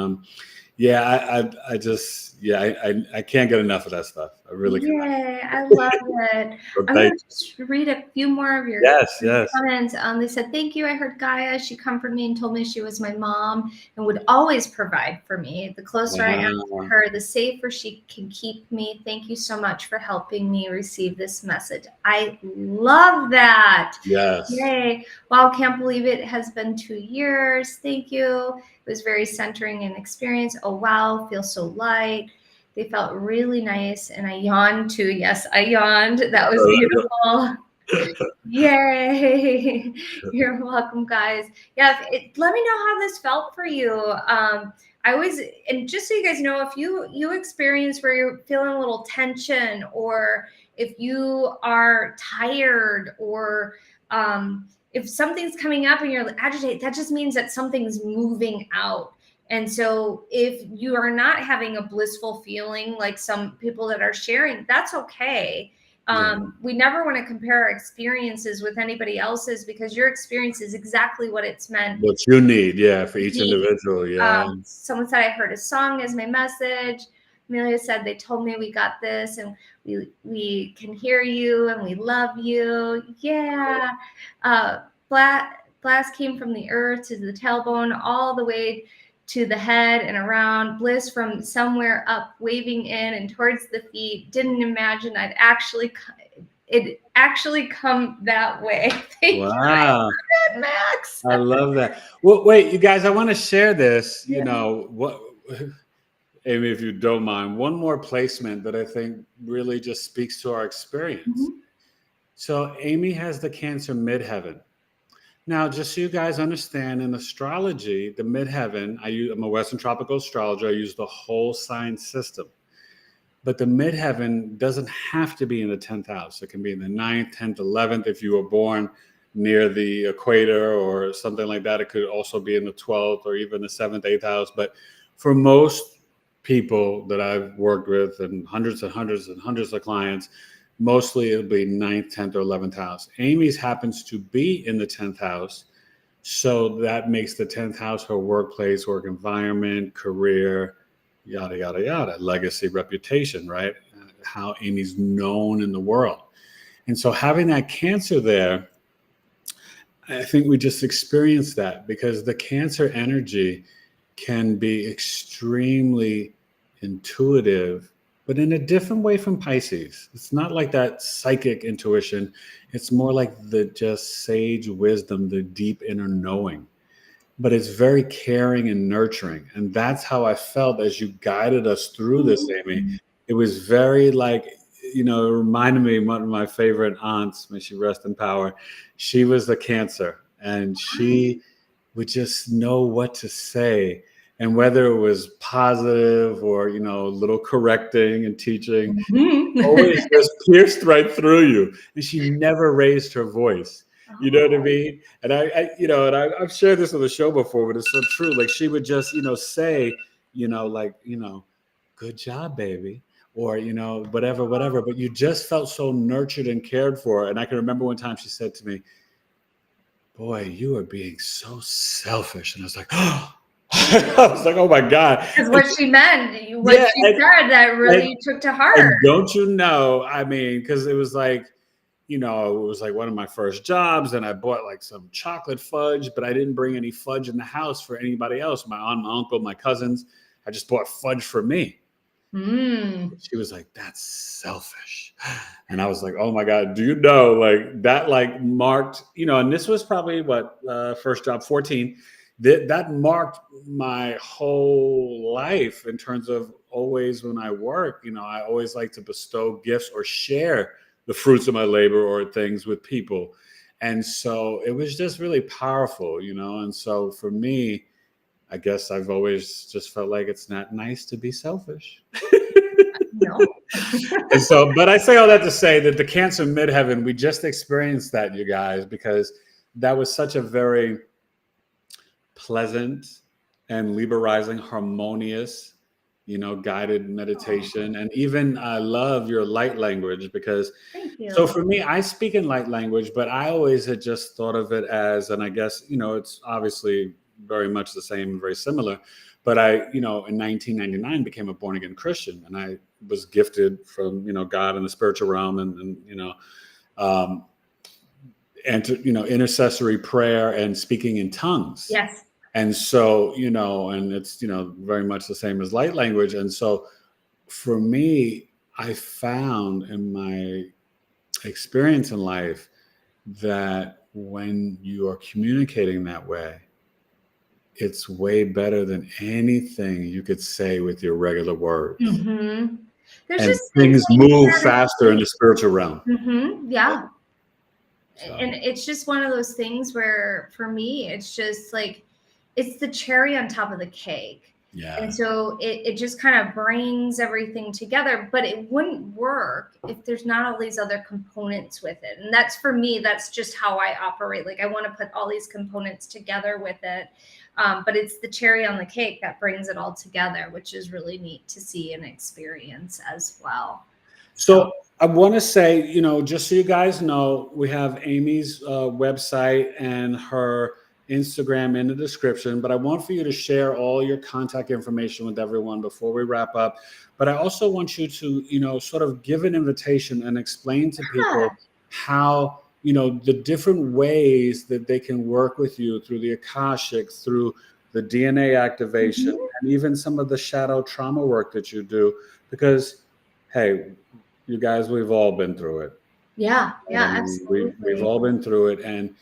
I can't get enough of that stuff. I really can't. Yeah, I love it. I'm going to just read a few more of your comments. They said, thank you. I heard Gaia. She comforted me and told me she was my mom and would always provide for me. The closer I am to her, the safer she can keep me. Thank you so much for helping me receive this message. I love that. Yes. Yay. Wow, can't believe it has been 2 years. Thank you. It was very centering and experience. Oh, wow. Feel so light. They felt really nice. And I yawned too. Yes, I yawned. That was beautiful. Yay. You're welcome, guys. Yeah. Let me know how this felt for you. And just so you guys know, if you experience where you're feeling a little tension, or if you are tired, or if something's coming up and you're agitated, that just means that something's moving out. And so if you are not having a blissful feeling like some people that are sharing, that's okay. We never want to compare our experiences with anybody else's, because your experience is exactly what it's meant. What you need, for each individual, Someone said, I heard a song as my message. Amelia said, they told me we got this, and we can hear you, and we love you. Yeah. Blast came from the earth to the tailbone, all the way to the head and around. Bliss from somewhere up, waving in and towards the feet. Didn't imagine it actually come that way. Thank you. I love it, Max. I love that. Well, wait, you guys, I want to share this. What, Amy, if you don't mind, one more placement that I think really just speaks to our experience. So Amy has the Cancer midheaven. Now, just so you guys understand, in astrology, the midheaven, I'm a Western tropical astrologer. I use the whole sign system. But the midheaven doesn't have to be in the 10th house. It can be in the 9th, 10th, 11th. If you were born near the equator or something like that, it could also be in the 12th or even the 7th, 8th house. But for most people that I've worked with, and hundreds and hundreds and hundreds of clients, mostly it'll be 9th, 10th, or 11th house. Amy's happens to be in the 10th house. So that makes the 10th house her workplace, work environment, career, yada, yada, yada, legacy, reputation, right? How Amy's known in the world. And so having that Cancer there, I think we just experienced that because the Cancer energy can be extremely intuitive, but in a different way from Pisces. It's not like that psychic intuition. It's more like the just sage wisdom, the deep inner knowing. But it's very caring and nurturing. And that's how I felt as you guided us through this, Amy. It was very like, it reminded me of one of my favorite aunts, may she rest in power. She was a Cancer, and she would just know what to say. And whether it was positive or, a little correcting and teaching, always just pierced right through you. And she never raised her voice. You know what I mean? And I've shared this on the show before, but it's so true. Like she would just, say, good job, baby. Or, whatever. But you just felt so nurtured and cared for. And I can remember one time she said to me, boy, you are being so selfish. And I was like, oh, oh my God. Because what she meant, what she said, that really took to heart. And don't you know, I mean, because it was like, it was like one of my first jobs, and I bought like some chocolate fudge, but I didn't bring any fudge in the house for anybody else. My aunt, my uncle, my cousins. I just bought fudge for me. She was like, that's selfish. And I was like, oh my God, do you know, like that like marked, and this was probably first job, 14. That marked my whole life in terms of always when I work, I always like to bestow gifts or share the fruits of my labor or things with people. And so it was just really powerful, and so for me, I guess I've always just felt like it's not nice to be selfish. No. And so, but I say all that to say that the Cancer midheaven, we just experienced that, you guys, because that was such a very pleasant and liberalizing, harmonious, guided meditation. And even I love your light language because, so for me, I speak in light language, but I always had just thought of it as, and I guess, it's obviously very much the same, very similar. But I, in 1999 became a born again Christian, and I was gifted from, God in the spiritual realm and intercessory prayer and speaking in tongues. Yes. And so, and it's, very much the same as light language. And so for me, I found in my experience in life that when you are communicating that way, it's way better than anything you could say with your regular words. Mm-hmm. There's and just things move faster in the spiritual realm. Mm-hmm. Yeah. So. And it's just one of those things where for me, it's just like, it's the cherry on top of the cake. Yeah. And so it just kind of brings everything together, but it wouldn't work if there's not all these other components with it. And that's, for me, that's just how I operate. Like I want to put all these components together with it. But it's the cherry on the cake that brings it all together, which is really neat to see and experience as well. So I want to say, just so you guys know, we have Amy's website and her Instagram in the description, but I want for you to share all your contact information with everyone before we wrap up. But I also want you to, sort of give an invitation and explain to people how, the different ways that they can work with you through the Akashic, through the DNA activation, and even some of the shadow trauma work that you do, because, hey, you guys, we've all been through it. Yeah, absolutely. We've all been through it, and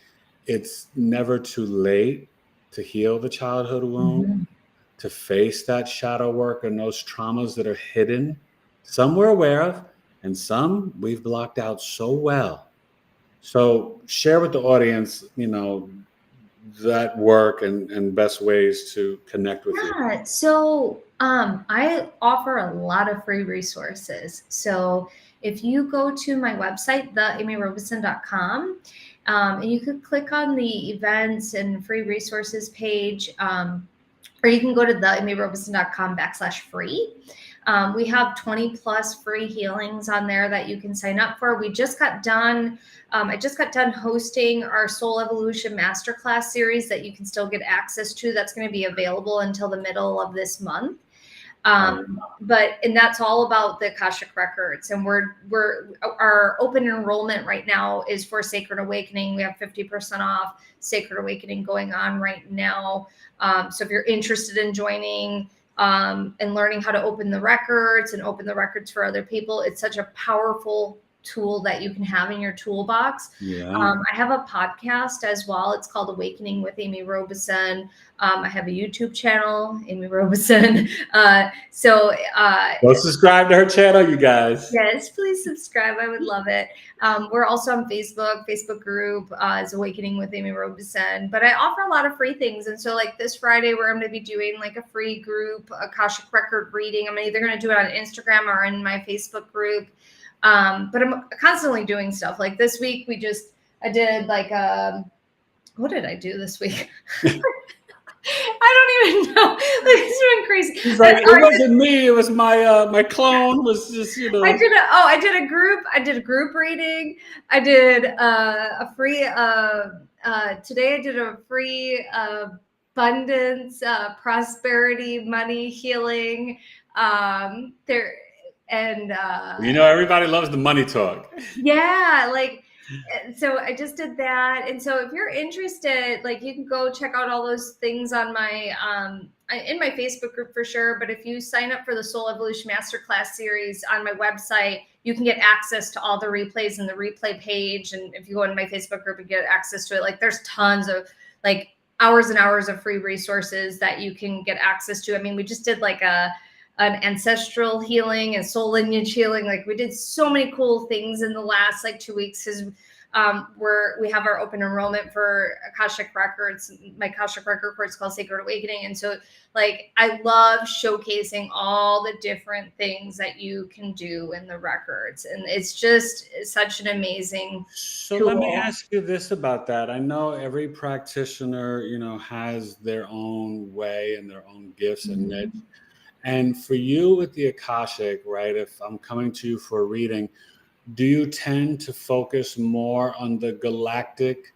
it's never too late to heal the childhood wound, to face that shadow work and those traumas that are hidden. Some we're aware of, and some we've blocked out so well. So share with the audience, that work and best ways to connect with you. Yeah, so I offer a lot of free resources. So if you go to my website, theamyrobeson.com, and you could click on the events and free resources page, or you can go to theamyrobeson.com/free. We have 20 plus free healings on there that you can sign up for. We just got done. I just got done hosting our Soul Evolution Masterclass series that you can still get access to. That's going to be available until the middle of this month. And that's all about the Akashic records. And our open enrollment right now is for Sacred Awakening. We have 50% off Sacred Awakening going on right now. So if you're interested in joining and learning how to open the records and open the records for other people, it's such a powerful tool that you can have in your toolbox. I have a podcast as well. It's called Awakening with Amy Robeson. I have a YouTube channel, Amy Robeson. Go subscribe to her channel, you guys. Yes, please subscribe. I would love it. We're also on Facebook group is Awakening with Amy Robeson. But I offer a lot of free things. And so like this Friday, we're going to be doing like a free group Akashic record reading. I'm either going to do it on Instagram or in my Facebook group. But I'm constantly doing stuff. Like this week, I did like, what did I do this week? I don't even know. Like, it's been crazy. He's like, it wasn't me. It was my clone was just, I did a group reading. I did a free, today I did a free abundance, prosperity, money healing. Everybody loves the money talk. Yeah, so I just did that. And so if you're interested, like you can go check out all those things on my in my Facebook group for sure. But if you sign up for the Soul Evolution Masterclass series on my website, you can get access to all the replays in the replay page. And if you go into my Facebook group and get access to it, like there's tons of like hours and hours of free resources that you can get access to. I mean, we just did like an ancestral healing and soul lineage healing. Like we did so many cool things in the last like 2 weeks because we have our open enrollment for Akashic records. My Akashic record course is called Sacred Awakening. And so like I love showcasing all the different things that you can do in the records. And it's such an amazing tool. Let me ask you this about that. I know every practitioner, has their own way and their own gifts and niche. And for you with the Akashic, right, if I'm coming to you for a reading, do you tend to focus more on the galactic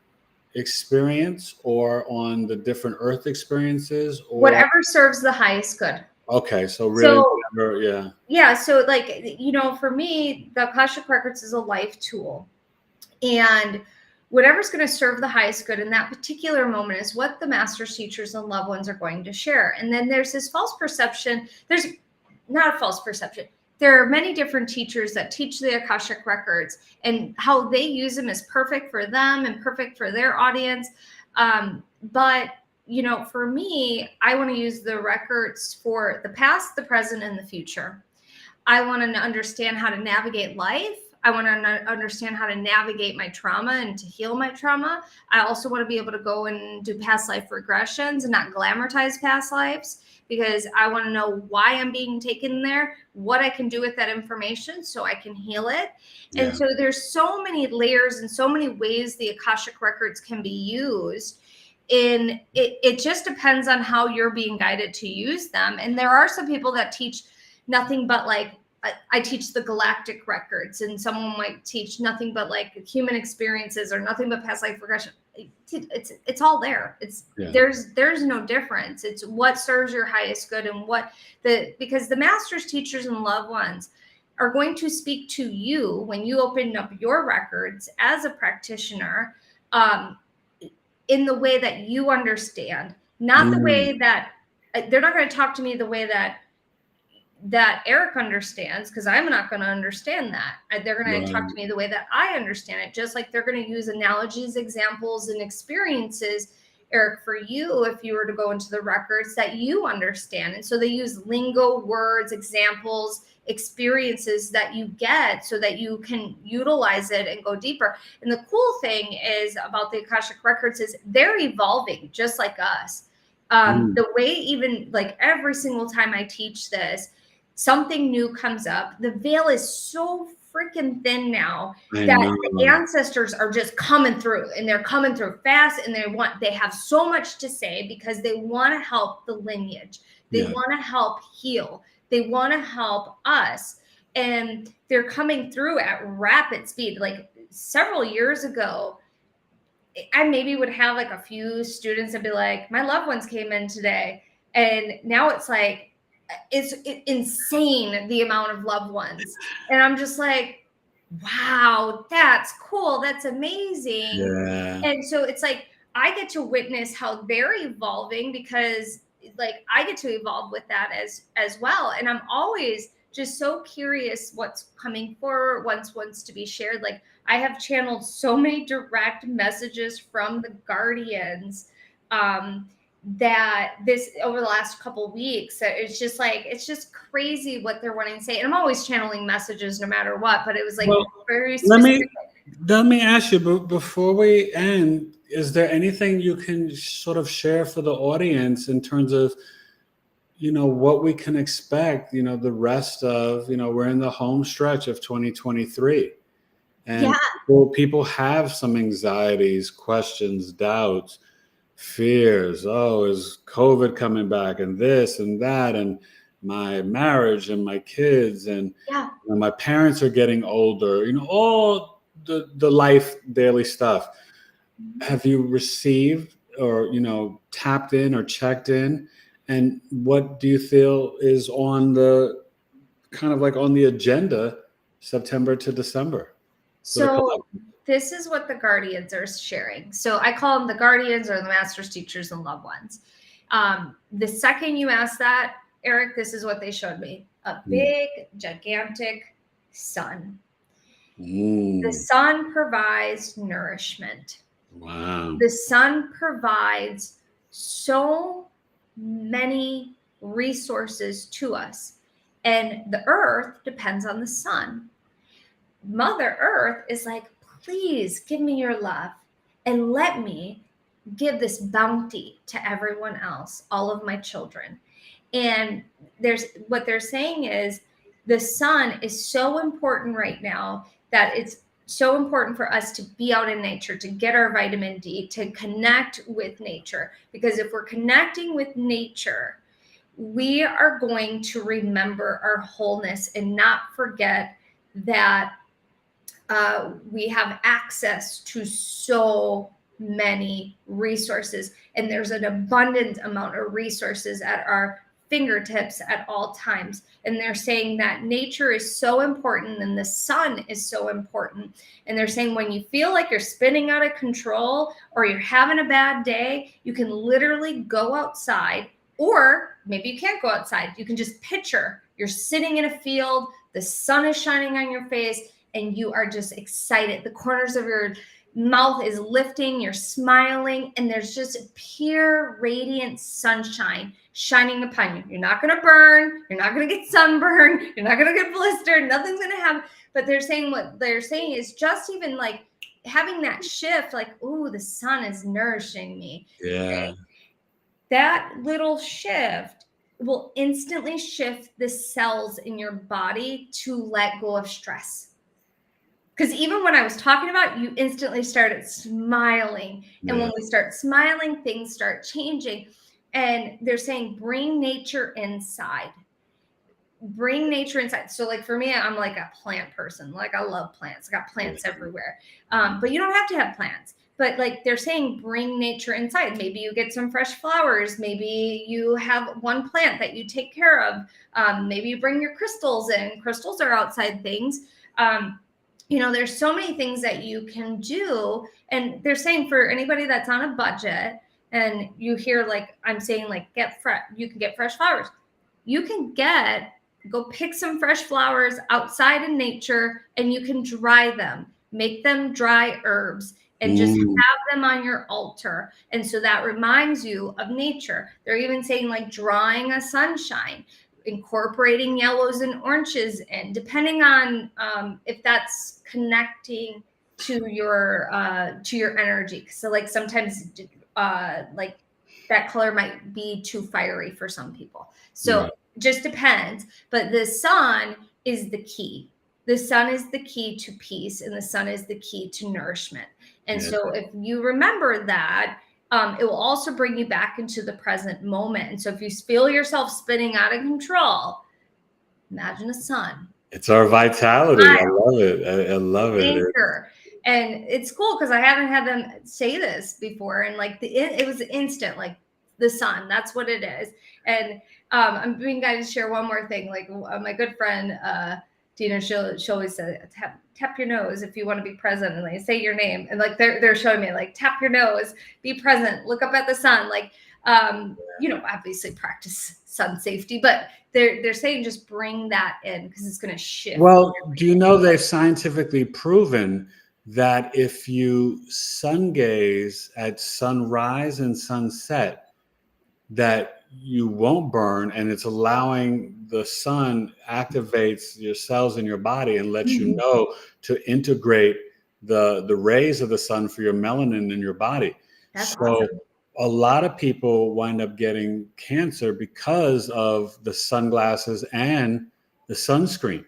experience or on the different Earth experiences? Or whatever serves the highest good. Okay, so really, yeah. Yeah, so like, for me, the Akashic Records is a life tool. And whatever's going to serve the highest good in that particular moment is what the masters, teachers, and loved ones are going to share. And then there's this false perception. There's not a false perception. There are many different teachers that teach the Akashic records, and how they use them is perfect for them and perfect for their audience. But for me, I want to use the records for the past, the present, and the future. I want to understand how to navigate life. I want to understand how to navigate my trauma and to heal my trauma. I also want to be able to go and do past life regressions and not glamorize past lives, because I want to know why I'm being taken there, what I can do with that information so I can heal it. Yeah. And so there's so many layers and so many ways the Akashic records can be used. It just depends on how you're being guided to use them. And there are some people that teach nothing but like, I teach the galactic records, and someone might teach nothing but like human experiences or nothing but past life regression. It's all there. There's no difference. It's what serves your highest good, and because the masters, teachers, and loved ones are going to speak to you when you open up your records as a practitioner, in the way that you understand, not the way that they're not going to talk to me the way that Eric understands, because I'm not going to understand that. They're going to talk to me the way that I understand it, just like they're going to use analogies, examples, and experiences, Eric, for you, if you were to go into the records that you understand. And so they use lingo, words, examples, experiences that you get so that you can utilize it and go deeper. And the cool thing is about the Akashic records is they're evolving just like us. The way, even like every single time I teach this, something new comes up. The veil is so freaking thin now that the ancestors are just coming through, and they're coming through fast, and they have so much to say because they want to help the lineage. They want to help heal. They want to help us. And they're coming through at rapid speed. Like several years ago, I maybe would have like a few students and be like, my loved ones came in today. And now it's like, it's insane, the amount of loved ones. And I'm just like, wow, that's cool. That's amazing. Yeah. And so it's like, I get to witness how they're evolving, because like I get to evolve with that as well. And I'm always just so curious what's coming forward, wants to be shared. Like, I have channeled so many direct messages from the guardians, that this over the last couple weeks, that it's just crazy what they're wanting to say. And I'm always channeling messages no matter what, but it was like, Well, very let specific. me ask you, but before we end, is there anything you can sort of share for the audience in terms of, what we can expect, the rest of, we're in the home stretch of 2023, and Yeah. people have some anxieties, questions, doubts, fears. Oh, is COVID coming back, and this and that, and my marriage and my kids, and Yeah. my parents are getting older, all the life daily stuff. Have you received or, tapped in or checked in? And what do you feel is on the kind of like on the agenda September to December? So this is what the guardians are sharing. So I call them the guardians, or the masters, teachers, and loved ones. The second you ask that, Eric, this is what they showed me: a big, gigantic sun. The sun provides nourishment. Wow. The sun provides so many resources to us, and the earth depends on the sun. Mother Earth is like, please give me your love and let me give this bounty to everyone else, all of my children. And what they're saying is, the sun is so important right now, that it's so important for us to be out in nature, to get our vitamin D, to connect with nature. Because if we're connecting with nature, we are going to remember our wholeness and not forget that we have access to so many resources, and there's an abundant amount of resources at our fingertips at all times. And they're saying that nature is so important, and the sun is so important. And they're saying, when you feel like you're spinning out of control or you're having a bad day, you can literally go outside, or maybe you can't go outside. You can just picture you're sitting in a field, the sun is shining on your face, and you are just excited. The corners of your mouth is lifting, you're smiling, and there's just pure radiant sunshine shining upon you. You're not going to burn, you're not going to get sunburned, you're not going to get blistered, nothing's going to happen. But they're saying, what they're saying is, just even like having that shift, like, ooh, the sun is nourishing me. Yeah. That little shift will instantly shift the cells in your body to let go of stress. Because even when I was talking about, you instantly started smiling. And when we start smiling, things start changing. And they're saying, bring nature inside. Bring nature inside. So like for me, I'm like a plant person. Like, I love plants. I got plants everywhere. But you don't have to have plants. But like they're saying, bring nature inside. Maybe you get some fresh flowers. Maybe you have one plant that you take care of. Maybe you bring your crystals in. Crystals are outside things. There's so many things that you can do. And they're saying, for anybody that's on a budget, and you hear, like I'm saying, like, you can get fresh flowers. You can go pick some fresh flowers outside in nature, and you can dry them, make them dry herbs, and just have them on your altar. And so that reminds you of nature. They're even saying, like, drawing a sunshine, incorporating yellows and oranges in, depending on if that's connecting to your energy. So like sometimes like that color might be too fiery for some people. So just depends. But the sun is the key. The sun is the key to peace, and the sun is the key to nourishment. And so if you remember that, it will also bring you back into the present moment. And so if you feel yourself spinning out of control, imagine a sun. It's our vitality. I love it. I love it. Anchor. And it's cool because I haven't had them say this before. And like it was instant, like the sun. That's what it is. And I'm being guided to share one more thing. Like my good friend Dina, she'll always say, tap your nose if you want to be present, and they say your name, and like they're showing me like tap your nose, be present, look up at the sun, like obviously practice sun safety, but they're saying just bring that in because it's going to shift. Well, do you know they've scientifically proven that if you sun gaze at sunrise and sunset, that you won't burn, and it's allowing the sun activates your cells in your body and lets you know to integrate the rays of the sun for your melanin in your body. That's So awesome. a lot of people wind up getting cancer because of the sunglasses and the sunscreen.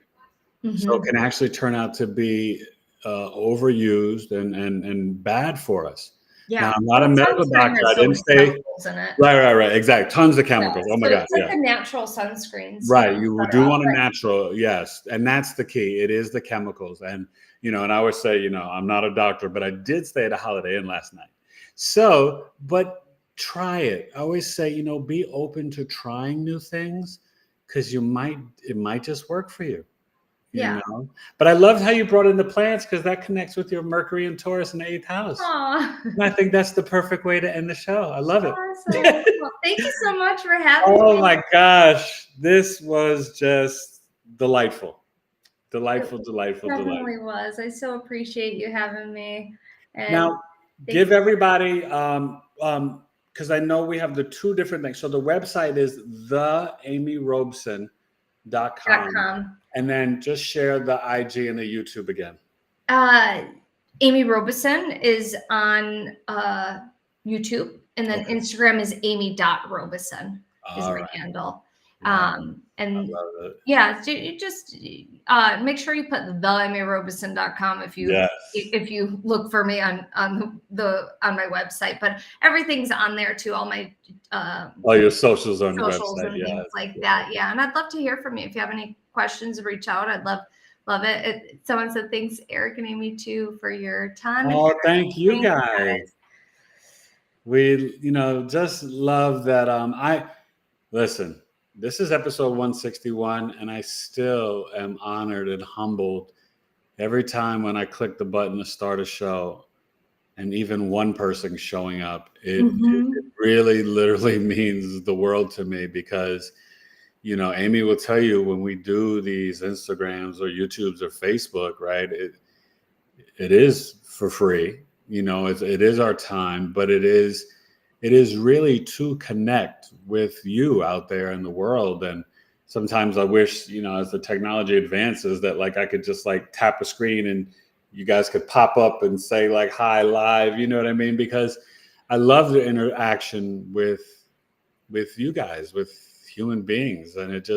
So it can actually turn out to be overused and bad for us. Yeah. Now, I'm not a medical Sunscreen doctor. has I so didn't many say chemicals in it. right. Exactly. Tons of chemicals. Yeah. Oh my So God. it's like Yeah. the natural sunscreens. Right. You do want a right. natural. Yes. And that's the key. It is the chemicals. And, and I always say, I'm not a doctor, but I did stay at a Holiday Inn last night. So, but try it. I always say, be open to trying new things because it might just work for you. But I loved how you brought in the plants because that connects with your Mercury and Taurus in the 8th house. And I think that's the perfect way to end the show. I love it. Awesome. Well, thank you so much for having me. Oh my gosh. This was just delightful. Delightful. Definitely was. I so appreciate you having me. And now, give everybody, because I know we have the two different things. So the website is theamyrobeson.com. And then just share the IG and the YouTube again. Amy Robeson is on YouTube, and then Instagram is amy.robeson is my handle. And yeah, you just make sure you put theamyrobeson.com if you look for me on my website. But everything's on there too. All my all your socials on the website, and things like that. Yeah, and I'd love to hear from you if you have any questions. Reach out. I'd love it. Someone said thanks, Eric and Amy, too, for your time. Oh, thank you guys. We, just love that. Listen. This is episode 161, and I still am honored and humbled every time when I click the button to start a show, and even one person showing up. It really, literally means the world to me because, Amy will tell you when we do these Instagrams or YouTubes or Facebook, right? It is for free. It is our time, but it is really to connect with you out there in the world. And sometimes I wish, as the technology advances, that like I could just like tap a screen and you guys could pop up and say like hi live, you know what I mean? Because I love the interaction with you guys, with human beings. And it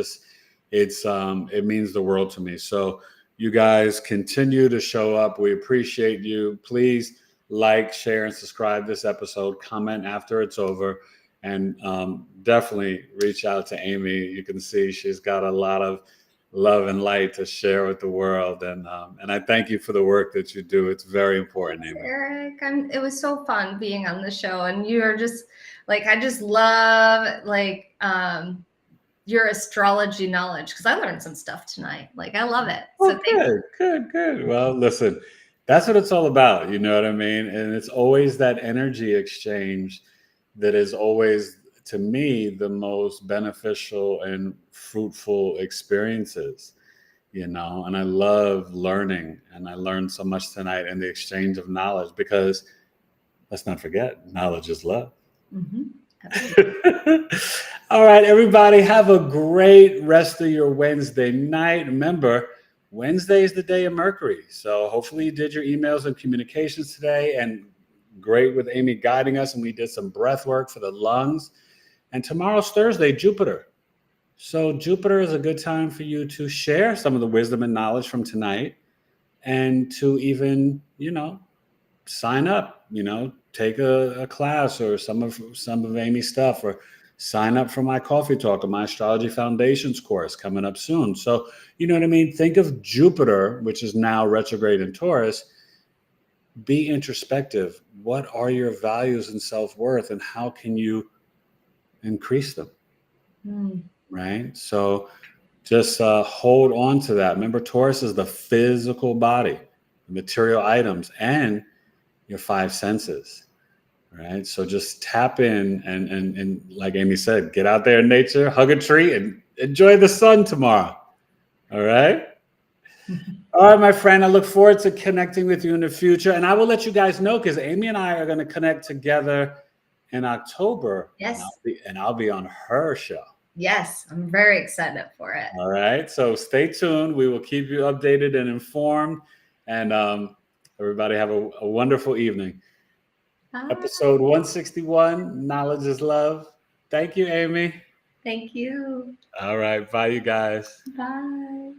means the world to me. So you guys continue to show up. We appreciate you. Please like, share, and subscribe this episode. Comment after it's over. And definitely reach out to Amy. You can see she's got a lot of love and light to share with the world. And I thank you for the work that you do. It's very important, Amy. Eric, it was so fun being on the show. And you are just like, I just love your astrology knowledge because I learned some stuff tonight. Like, I love it. So good. Well, listen. That's what it's all about. You know what I mean? And it's always that energy exchange that is always, to me, the most beneficial and fruitful experiences, and I love learning, and I learned so much tonight in the exchange of knowledge because let's not forget, knowledge is love. All right, everybody, have a great rest of your Wednesday night. Remember, Wednesday is the day of Mercury. So hopefully you did your emails and communications today, and great with Amy guiding us. And we did some breath work for the lungs. And tomorrow's Thursday, Jupiter. So Jupiter is a good time for you to share some of the wisdom and knowledge from tonight and to even, sign up, take a class or some of Amy's stuff, or sign up for my coffee talk or my Astrology Foundations course coming up soon. So, you know what I mean? Think of Jupiter, which is now retrograde in Taurus. Be introspective. What are your values and self-worth, and how can you increase them. Mm. Right? So just hold on to that. Remember, Taurus is the physical body, the material items, and your five senses. Right? So just tap in and like Amy said, get out there in nature, hug a tree, and enjoy the sun tomorrow. All right? All right, my friend. I look forward to connecting with you in the future. And I will let you guys know because Amy and I are going to connect together in October. Yes. And I'll be on her show. Yes, I'm very excited for it. All right. So stay tuned. We will keep you updated and informed. And everybody have a wonderful evening. Bye. Episode 161, Knowledge is Love. Thank you, Amy. Thank you. All right. Bye, you guys. Bye.